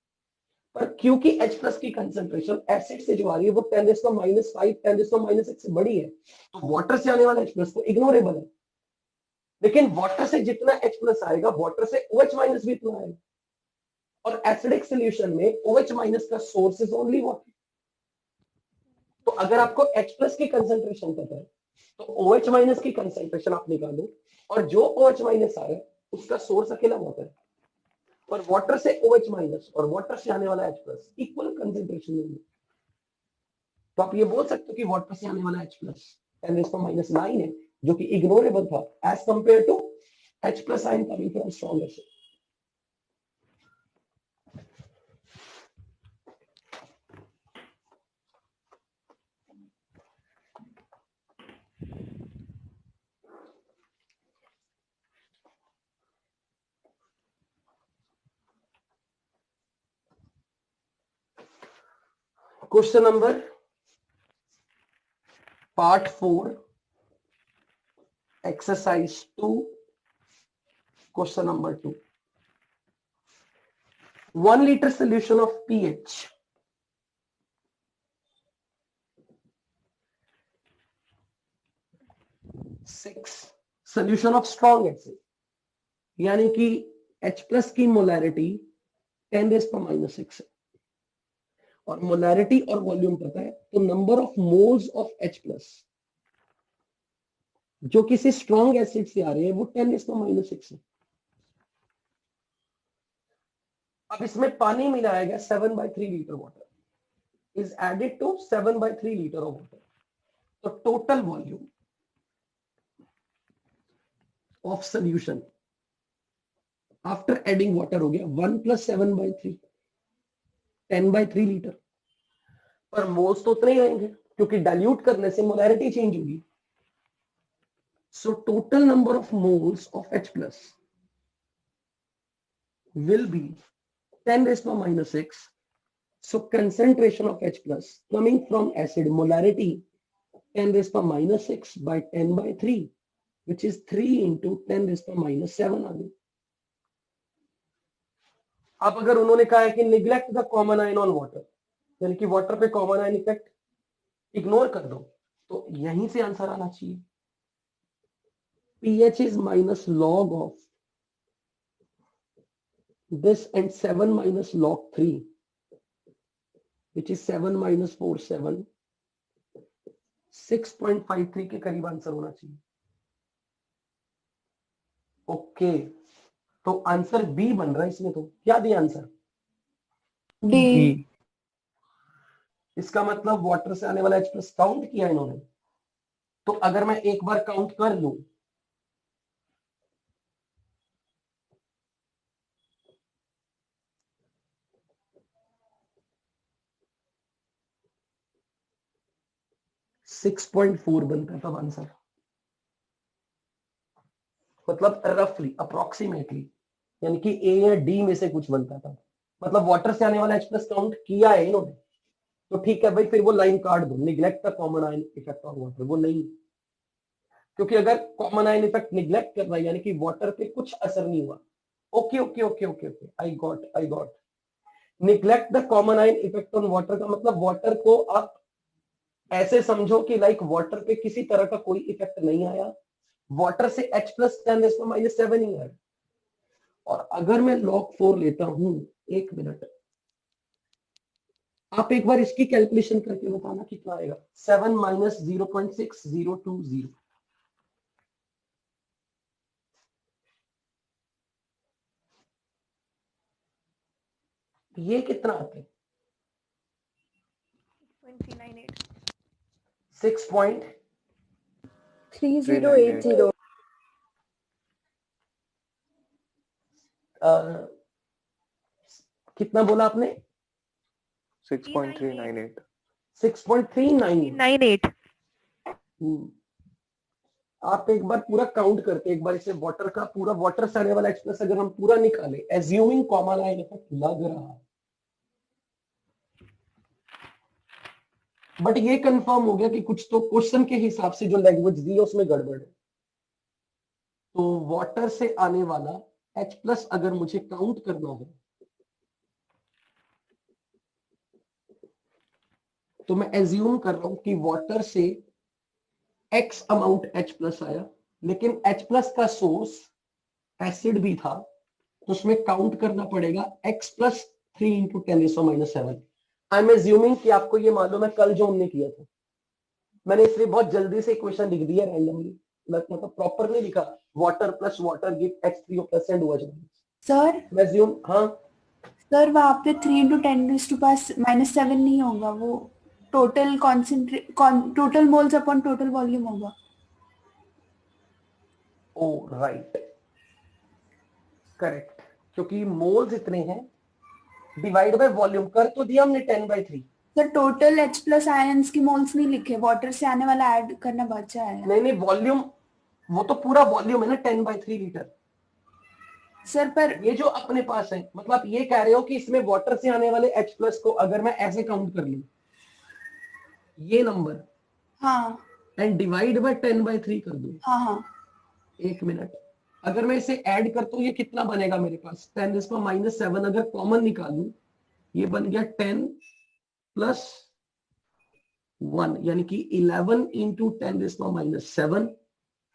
पर क्योंकि H प्लस की कंसेंट्रेशन एसिड से जो आ रही है वो 10⁻⁵, 10⁻⁶ से बड़ी है, तो वाटर से आने वाला H प्लस तो इग्नोरेबल है। लेकिन वाटर से जितना H प्लस आएगा, वाटर से OH माइनस भी इतना आएगा, और एसिडिक सॉल्यूशन में OH माइनस का सोर्स इज ओनली वाटर। तो अगर आपको H प्लस की कंसेंट्रेशन पता है, तो OH माइनस की कंसेंट्रेशन आप निकालो, और जो OH माइनस आ रहा है उसका सोर्स अकेला वाटर है, और वाटर से OH माइनस और वाटर से आने वाला H प्लस इक्वल कंसेंट्रेशन में है। तो आप ये बोल सकते हो कि वाटर से आने वाला H प्लस 10⁻⁹ है, जो कि इग्नोरेबल था as compare to H plus ion coming from strong acid. Question number part 4 exercise 2 question number 2। 1 liter solution of pH 6 solution of strong acid, यानी कि H प्लस की मोलैरिटी 10⁻⁶ है, और मोलैरिटी और वॉल्यूम पता है, तो number of moles of H plus जो किसी स्ट्रॉन्ग एसिड से आ रहे हैं वो 10⁻⁶ है। अब इसमें पानी मिलाया गया 7/3 litre water is added to 7/3 litre of water, तो total volume of solution after adding water हो गया 1 + 7/3 10/3 लीटर। पर मोल्स तो उतने ही रहेंगे क्योंकि डाइल्यूट करने से मोलैरिटी चेंज होगी। So total number of moles of H plus will be 10⁻⁶. So concentration of H plus coming from acid molarity 10⁻⁶ by 10/3, which is 3 into 10⁻⁷ आ गई। अब अगर उन्होंने कहा है कि neglect the common ion on water, यानी कि वाटर पे कॉमन आयन इफेक्ट इग्नोर कर दो, तो यहीं से आंसर आना चाहिए pH is minus log of this and 7 minus log 3, which is 7 minus 4 7, 6.53 के करीब आंसर होना चाहिए। ओके, तो आंसर बी बन रहा है इसमें। तो क्या दिया आंसर? D. इसका मतलब वाटर से आने वाला H प्लस काउंट किया इन्होंने। तो अगर मैं एक बार काउंट कर लूं, सिक्स 6.4 बनता तब आंसर, मतलब रफली अप्रोक्सीमेटली, यानी कि ए या डी में से कुछ बनता था। मतलब वाटर से आने वाला H प्लस काउंट किया है इन्होंने, तो ठीक है भाई, फिर वो लाइन काट दो, neglect the common ion effect on water, वो नहीं, क्योंकि अगर कॉमन आयन इफेक्ट निग्लेक्ट कर रहा है यानी कि वाटर पे कुछ असर नहीं हुआ। Okay okay okay okay okay, I got. Neglect the common ion effect on water का मतलब वाटर को आप ऐसे समझो कि लाइक वाटर पे किसी तरह का कोई इफेक्ट नहीं आया, वाटर से H प्लस 10⁻⁷ ही आया। और अगर मैं log 4 लेता हूं, एक मिनट, आप एक बार इसकी कैलकुलेशन करके बताना कितना आएगा। 7 - 0.6020, ये कितना आते हैं? 6.398 3080 कितना बोला आपने? 6.398 6.398। 98 आप एक बार पूरा काउंट करते, एक बार इसे वाटर का पूरा वाटर से आने वाला H प्लस अगर हम पूरा निकाले, एज्यूमिंग कॉमन आयन इफेक्ट लग रहा है, बट ये कंफर्म हो गया कि कुछ तो क्वेश्चन के हिसाब से जो लैंग्वेज दी है उसमें गड़बड़ है। तो वाटर से आने वाला H प्लस अगर मुझे काउंट करना है तो मैं एज्यूम कर रहा हूं कि वाटर से X अमाउंट H प्लस आया, लेकिन H प्लस का सोर्स एसिड भी था, तो उसमें काउंट करना पड़ेगा X plus 3 into 10⁻⁷। I am assuming कि आपको ये मालूम है कल जो हमने किया था, मैंने इसलिए बहुत जल्दी से इक्वेशन लिख दिया रैंडमली, मतलब प्रॉपर नहीं लिखा। Water plus water give X3O plus and OH sir मैं एज्यूम। हाँ सर वहाँ पे 3 इंटू 10⁻⁷ नहीं होगा, वो total total moles upon total volume होगा। ओ राइट, करेक्ट, क्योंकि मोल्स इतने हैं डिवाइड बाय वॉल्यूम कर तो दिया हमने 10/3। Sir total H plus ions की मोल्स नहीं लिखे, वाटर से आने वाला ऐड करना बचा है। नहीं वॉल्यूम, वो तो पूरा वॉल्यूम है ना 10/3 लीटर। सर पर ये जो अपने पास है, मतलब आप ये कह रहे हो कि इसमें वाटर से आने वाले H प्लस को अगर मैं ऐसे काउंट कर लूं, ये नंबर, हाँ एंड डिवाइड बाय 10/3 कर दूं, हाँ, एक मिनट, अगर मैं इसे ऐड करता हूं ये कितना बनेगा मेरे पास? 10⁻⁷ अगर कॉमन निकालूं ये बन गया 10 प्लस 1 यानी कि 11 इंटू 10⁻⁷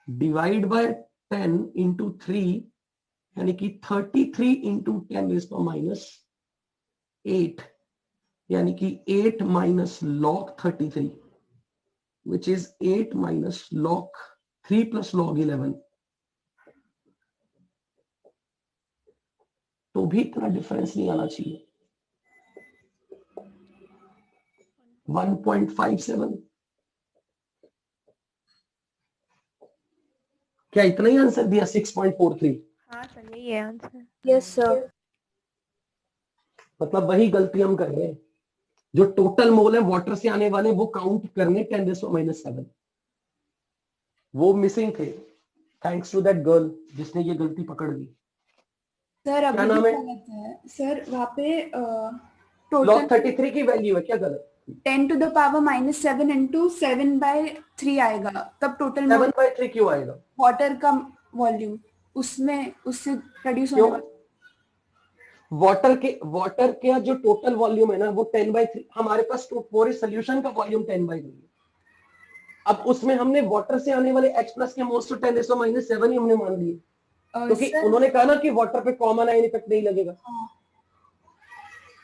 डिवाइड बाय 10 इंटू 3 यानी कि 33 इंटू 10⁻8 यानी कि 8 minus log 33 which is 8 minus log 3 plus log 11। तो भी इतना डिफरेंस नहीं आना चाहिए। 1.57, क्या इतना ही आंसर दिया? 6.43। हाँ सर यही है आंसर। Yes sir. मतलब वही गलती हम कर रहे हैं, जो टोटल मोल है वाटर से आने वाले वो काउंट करने 10⁻⁷, वो मिसिंग थे, थैंक्स टू दैट गर्ल जिसने ये गलती पकड़ ली। सर अभी क्या भी नाम है? गलत है सर, वहाँ पे log टोटल 33 की वैल्यू है, क्या गलत? 10⁻⁻7 इंटू 7/3 आएगा, तब टोटल 7/3 क्यों आएगा? वाटर का वॉल्यूम उसमें उससे प्रोड्यूस क्यों? होने वाला। वाटर के जो टोटल वॉल्यूम है ना वो 10/3, हमारे पास पूरे सोल्यूशन का वॉल्यूम 10/3 है। अब उसमें हमने वाटर से आने वाले H प्लस के मोल्स तो 10⁻⁷ ही हमने मान लिए, क्योंकि सर उन्होंने कहा ना कि वाटर पे कॉमन आयन इफेक्ट नहीं लगेगा। हाँ,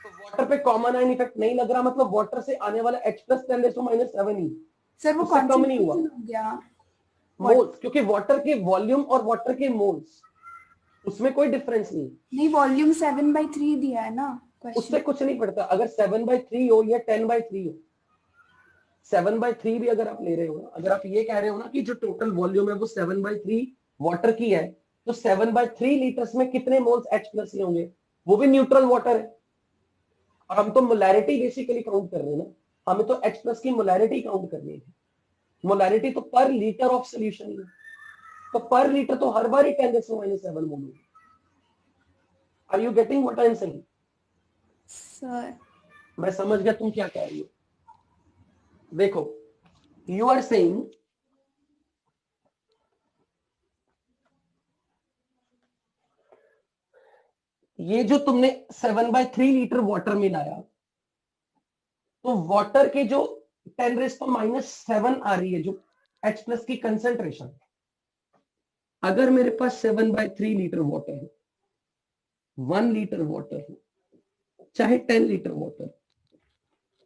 तो वाटर पे कॉमन आयन इफेक्ट नहीं लग रहा, मतलब वाटर से आने वाला H प्लस 10⁻⁷ ही, सर वो उससे कम नहीं हुआ कॉन्सेंट्रेशन हो गया मोल्स, क्योंकि वाटर के वॉल्यूम और वाटर के मोल्स उसमें कोई डिफरेंस नहीं। नहीं, वॉल्यूम 7/3 दिया है ना उससे क्वेश्चन। कुछ नहीं पड़ता, अगर 7/3 हो या 10/3 हो, 7/3 भी अगर आप ले रहे हो ना, अगर आप ये कह रहे हो ना कि जो टोटल वॉल्यूम है वो 7/3 वाटर की है, तो 7/3 लीटर्स में कितने मोल्स H प्लस ही होंगे? वो भी न्यूट्रल वाटर है, और हम तो मोलैरिटी बेसिकली काउंट कर रहे हैं ना, हमें तो H प्लस की मोलैरिटी काउंट करनी है। मोलैरिटी तो पर लीटर ऑफ सोल्यूशन है, तो पर लीटर तो हर बार ही 10⁻⁷ मोल होगी। Are you getting what I am saying? Sir मैं समझ गया तुम क्या कह रही हो। देखो, यू आर सेइंग ये जो तुमने 7/3 लीटर वाटर में लाया, तो वाटर के जो 10⁻⁷ आ रही है जो H प्लस की कंसेंट्रेशन, अगर मेरे पास 7/3 लीटर वाटर है, 1 लीटर वाटर हो चाहे 10 लीटर वाटर,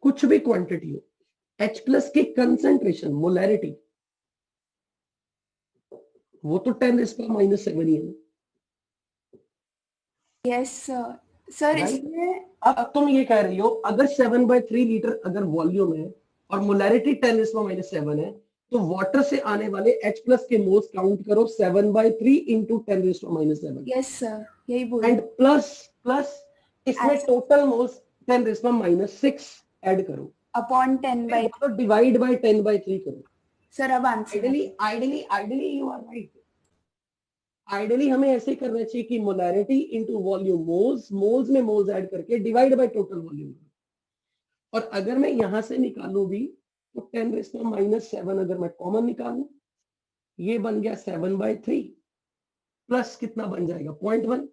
कुछ भी क्वांटिटी हो, H प्लस की कंसेंट्रेशन मोलैरिटी वो तो 10⁻⁷ ही है ना। Yes sir Right? इसमें अब तुम ये कह रही हो अगर 7/3 लीटर अगर वॉल्यूम है और मोलैरिटी 10⁻⁷ है तो वाटर से आने वाले H प्लस के मोल्स काउंट करो 7/3 इंटू 10⁻⁷ यस सर, यही बोल एंड प्लस इसमें As- टोटल मोल्स 10⁻⁶ ऐड करो अपॉन 10/3 तो डिवाइड बाय 10/3 करो. सर। अब answer ideally you are right. Ideally हमें ऐसे करना चाहिए कि मोलैरिटी इंटू वॉल्यूम मोल्स में मोल्स ऐड करके डिवाइड बाय टोटल वॉल्यूम. और अगर मैं यहां से निकालूं भी तो 10⁻⁷ अगर मैं कॉमन निकालूं ये बन गया 7/3 प्लस कितना बन जाएगा 0.1,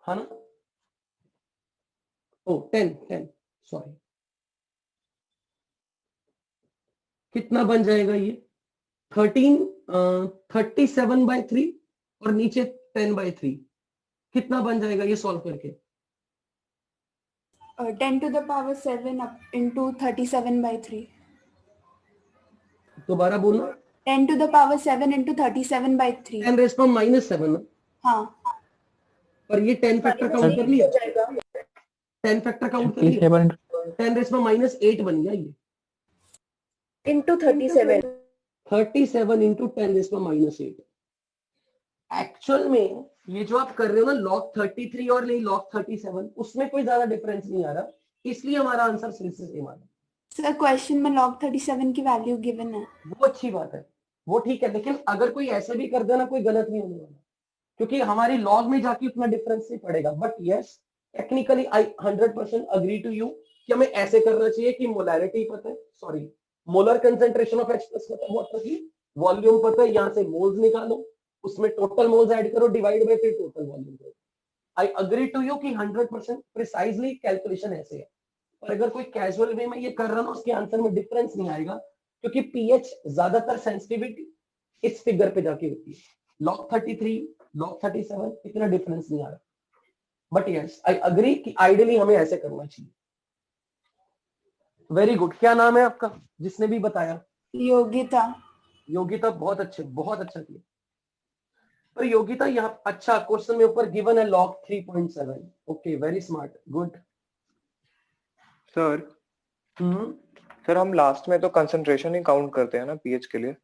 है ना. ओ 10 सॉरी, कितना बन जाएगा ये 37/3 और नीचे 10/3 कितना बन जाएगा ये सॉल्व करके 10⁻⁷ into 37/3 दोबारा बोलना 10⁻⁷ into 37/3 10⁻⁷ ना. हाँ पर ये 10 फैक्टर काउंट कर लिया 10 फैक्टर काउंट कर लिया 10⁻⁸ बन गया ये into 37 37 इंटू 10⁻⁸. एक्चुअल में ये जो आप कर रहे हो ना log 33 और नहीं log 37 उसमें कोई ज्यादा डिफरेंस नहीं आ रहा, इसलिए हमारा आंसर सिर्फ से सेम आ रहा है. सर क्वेश्चन में log 37 की वैल्यू गिवन है. वो अच्छी बात है, वो ठीक है, लेकिन अगर कोई ऐसे भी कर देना कोई गलत नहीं होने वाला क्योंकि हमारी लॉग में जाके उतना डिफरेंस नहीं पड़ेगा. But yes technically I 100% agree to you कि हमें ऐसे करना चाहिए कि मोलैरिटी पता है, sorry molar concentration of H plus पता है वाटर की, वॉल्यूम पता है, यहाँ से मोल्स निकालो, उसमें टोटल मोल्स ऐड करो, डिवाइड बाय फिर टोटल वॉल्यूम करो. आई अग्री टू यू कि 100% प्रिसाइजली कैलकुलेशन ऐसे है. और अगर कोई कैजुअल वे में ये कर रहा ना उसके आंसर में डिफरेंस नहीं आएगा क्योंकि पीएच ज्यादातर सेंसिटिविटी इस फिगर पे जाके होती है. log 33 log 37 इतना डिफरेंस नहीं आ रहा. बट यस आई अग्री कि आइडियली हमें ऐसे करना चाहिए. Very good. क्या नाम है आपका जिसने भी बताया? योगिता. योगिता बहुत अच्छा किया. पर योगिता यहाँ अच्छा क्वेश्चन में ऊपर गिवन है log 3.7. Okay very smart good. Sir sir हम लास्ट में तो कंसंट्रेशन ही काउंट करते हैं ना पीएच के लिए.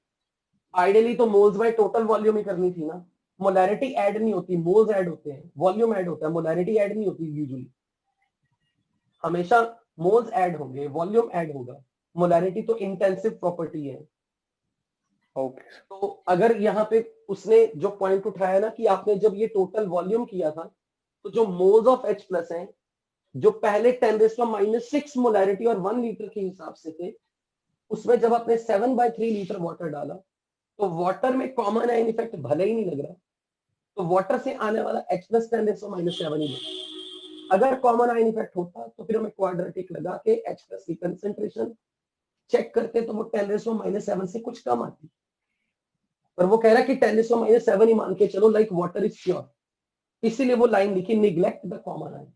आइडियली तो मोल्स बाय टोटल वॉल्यूम ही करनी थी ना. मोलैरिटी ऐड नहीं होती, मोल्स ऐड होते हैं, वॉल्यूम ऐड होता है, मोलैरिटी ऐड नहीं होती यूजुअली. हमेशा मोल्स ऐड होंगे, वॉल्यूम ऐड होगा. मोलैरिटी तो इंटेंसिव प्रॉपर्टी है. ओके. तो अगर यहाँ पे उसने जो पॉइंट उठाया ना कि आपने जब ये टोटल वॉल्यूम किया था तो जो मोल्स ऑफ H प्लस हैं जो पहले 10⁻⁶ मोलैरिटी और 1 लीटर के हिसाब से थे उसमें जब आपने 7/3 लीटर वाटर डाला तो वाटर में कॉमन आयन इफेक्ट भले ही नहीं लग रहा तो वाटर से आने वाला H प्लस 10⁻⁷ ही लगा. अगर कॉमन आयन इफेक्ट होता तो फिर हमें क्वाड्रेटिक लगा के H प्लस की कंसेंट्रेशन चेक करते तो वो 10⁻⁷ से कुछ कम आती. पर वो कह रहा है कि 10⁻⁷ ही मान के चलो लाइक वाटर इज प्योर, इसीलिए वो लाइन लिखी निग्लेक्ट द कॉमन आयन.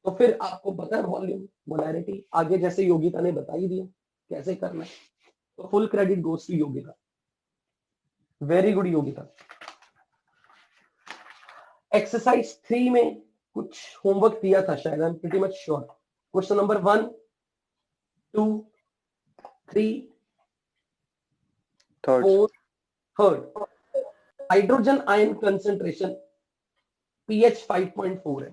तो फिर आपको पता है वॉल्यूम मोलैरिटी आगे जैसे योगिता ने बता ही दिया कैसे करना है. तो full credit goes to Yogita. Very good Yogita. Exercise 3 में कुछ होमवर्क दिया था शायद, I am pretty much sure. Question number 1 2 3 4 third. Hydrogen ion concentration pH 5.4 है.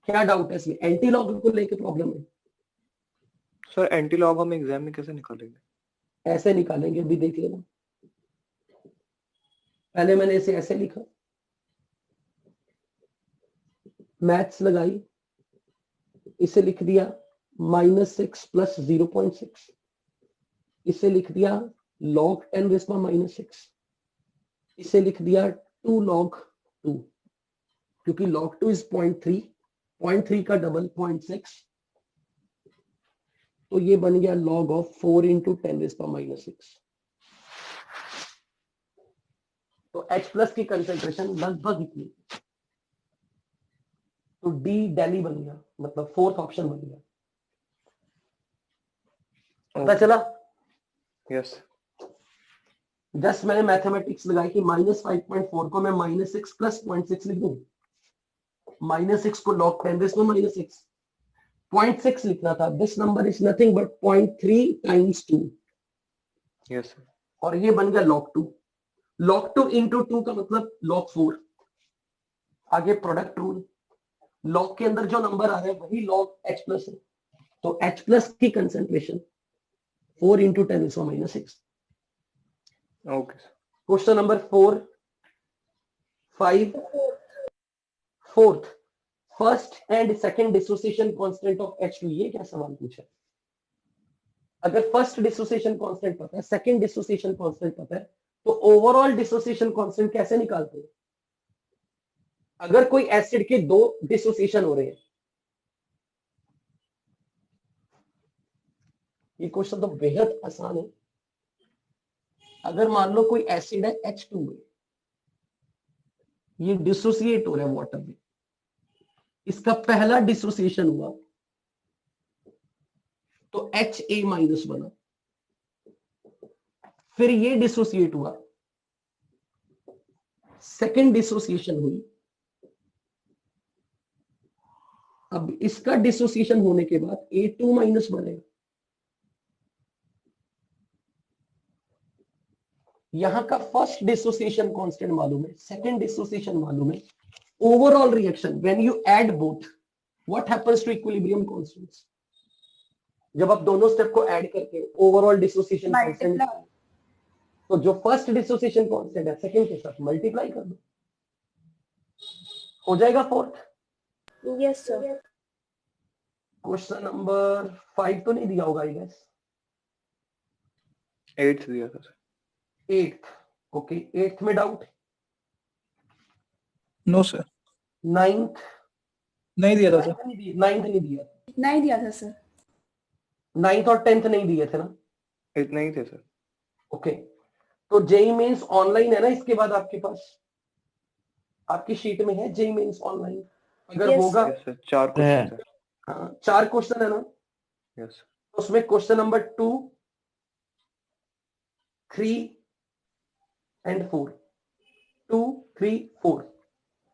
क्या डाउट है इसमें? एंटी लॉग को लेके प्रॉब्लम है? सर एंटी लॉग हम एग्जाम में कैसे निकालेंगे? ऐसे निकालेंगे, अभी देख लेना. पहले मैंने इसे ऐसे लिखा, मैथ्स लगाई, इसे लिख दिया -6 प्लस 0.6, इसे लिख दिया log 10⁻⁶, इसे लिख दिया 2 log 2 क्योंकि log 2 इज 0.3 का डबल 0.6, तो ये बन गया log ऑफ 4 इंटू 10⁻⁶. तो H प्लस की कंसेंट्रेशन लगभग इतनी, तो D डेली बन गया, मतलब फोर्थ ऑप्शन बन गया. पता चला? यस. जस्ट मैंने मैथमेटिक्स लगाई कि -5.4 को मैं -6 प्लस 0.6 लिख दूं। -6 को log 10 दिस में -6 0.6 लिखना था। This number is nothing but 0.3 times 2। Yes sir. और ये बन गया log 2। log 2 इंटू 2 का मतलब log 4। आगे प्रोडक्ट रूल, log के अंदर जो नंबर आ रहा है वही log h प्लस है, तो h प्लस की concentration 4 into 10⁻⁻6। Okay sir. Question number 4 5 fourth, first and second dissociation constant of H2। ये क्या सवाल पूछा? अगर फर्स्ट डिसोसिएशन कांस्टेंट पता है, सेकंड डिसोसिएशन कांस्टेंट पता है, तो ओवरऑल डिसोसिएशन कांस्टेंट कैसे निकालते हैं? अगर कोई एसिड के 2 डिसोसिएशन हो रहे हैं, ये क्वेश्चन तो बेहद आसान है। अगर मान लो कोई एसिड है H2 में, ये डिसोसिएट हो रहा है वाटर में, इसका पहला डिसोसिएशन हुआ तो Ha- बना, फिर ये डिसोसिएट हुआ, सेकंड डिसोसिएशन हुई, अब इसका डिसोसिएशन होने के बाद A2- बनेगा। यहां का फर्स्ट डिसोसिएशन कांस्टेंट मालूम है, सेकंड डिसोसिएशन मालूम है, overall reaction when you add both what happens to equilibrium constants? जब आप दोनों स्टेप को ऐड करके ओवरऑल डिसोसिएशन कांस्टेंट, तो जो फर्स्ट डिसोसिएशन कांस्टेंट है सेकंड के साथ मल्टीप्लाई कर दो, हो जाएगा fourth. Yes sir. Question number 5 तो नहीं दिया होगा आई गेस। 8th दिया था सर। 8th, okay. 8th में डाउट? नो सर, 9th नहीं दिया था सर। 9th नहीं दिया, नहीं दिया था सर। 9th और 10th नहीं दिए थे ना? इतना ही थे सर। ओके, तो जेई मेंस ऑनलाइन है ना? इसके बाद आपके पास आपकी शीट में है जेई मेंस ऑनलाइन, अगर Yes, होगा। Yes sir. 4 question sir. हाँ 4 क्वेश्चन है ना? Yes sir. उसमें क्वेश्चन नंबर 2, 3 एंड 4, 2, 3, 4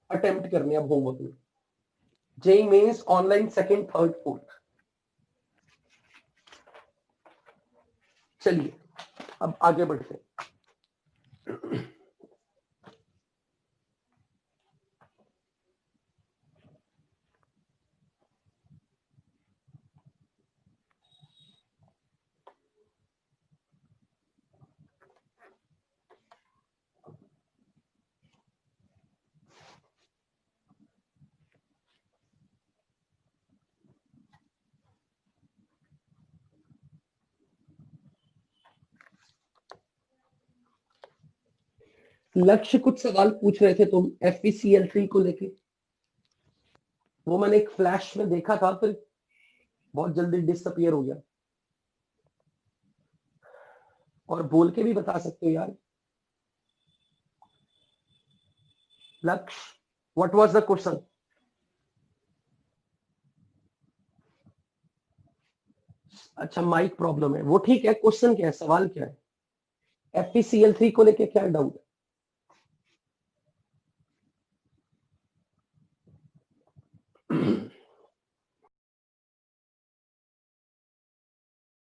अटेम्प्ट करने अब होमवर्क में। JEE Mains online 2nd, 3rd, 4th। चलिए अब आगे बढ़ते हैं। लक्ष्य कुछ सवाल पूछ रहे थे तुम FeCl3 को लेके, वो मैंने एक फ्लैश में देखा था, फिर बहुत जल्दी डिसअपियर हो गया। और बोल के भी बता सकते हो यार। लक्ष्य, व्हाट वाज द क्वेश्चन? अच्छा माइक प्रॉब्लम है, वो ठीक है। क्वेश्चन क्या है, सवाल क्या है? FeCl3 को लेके क्या डाउट?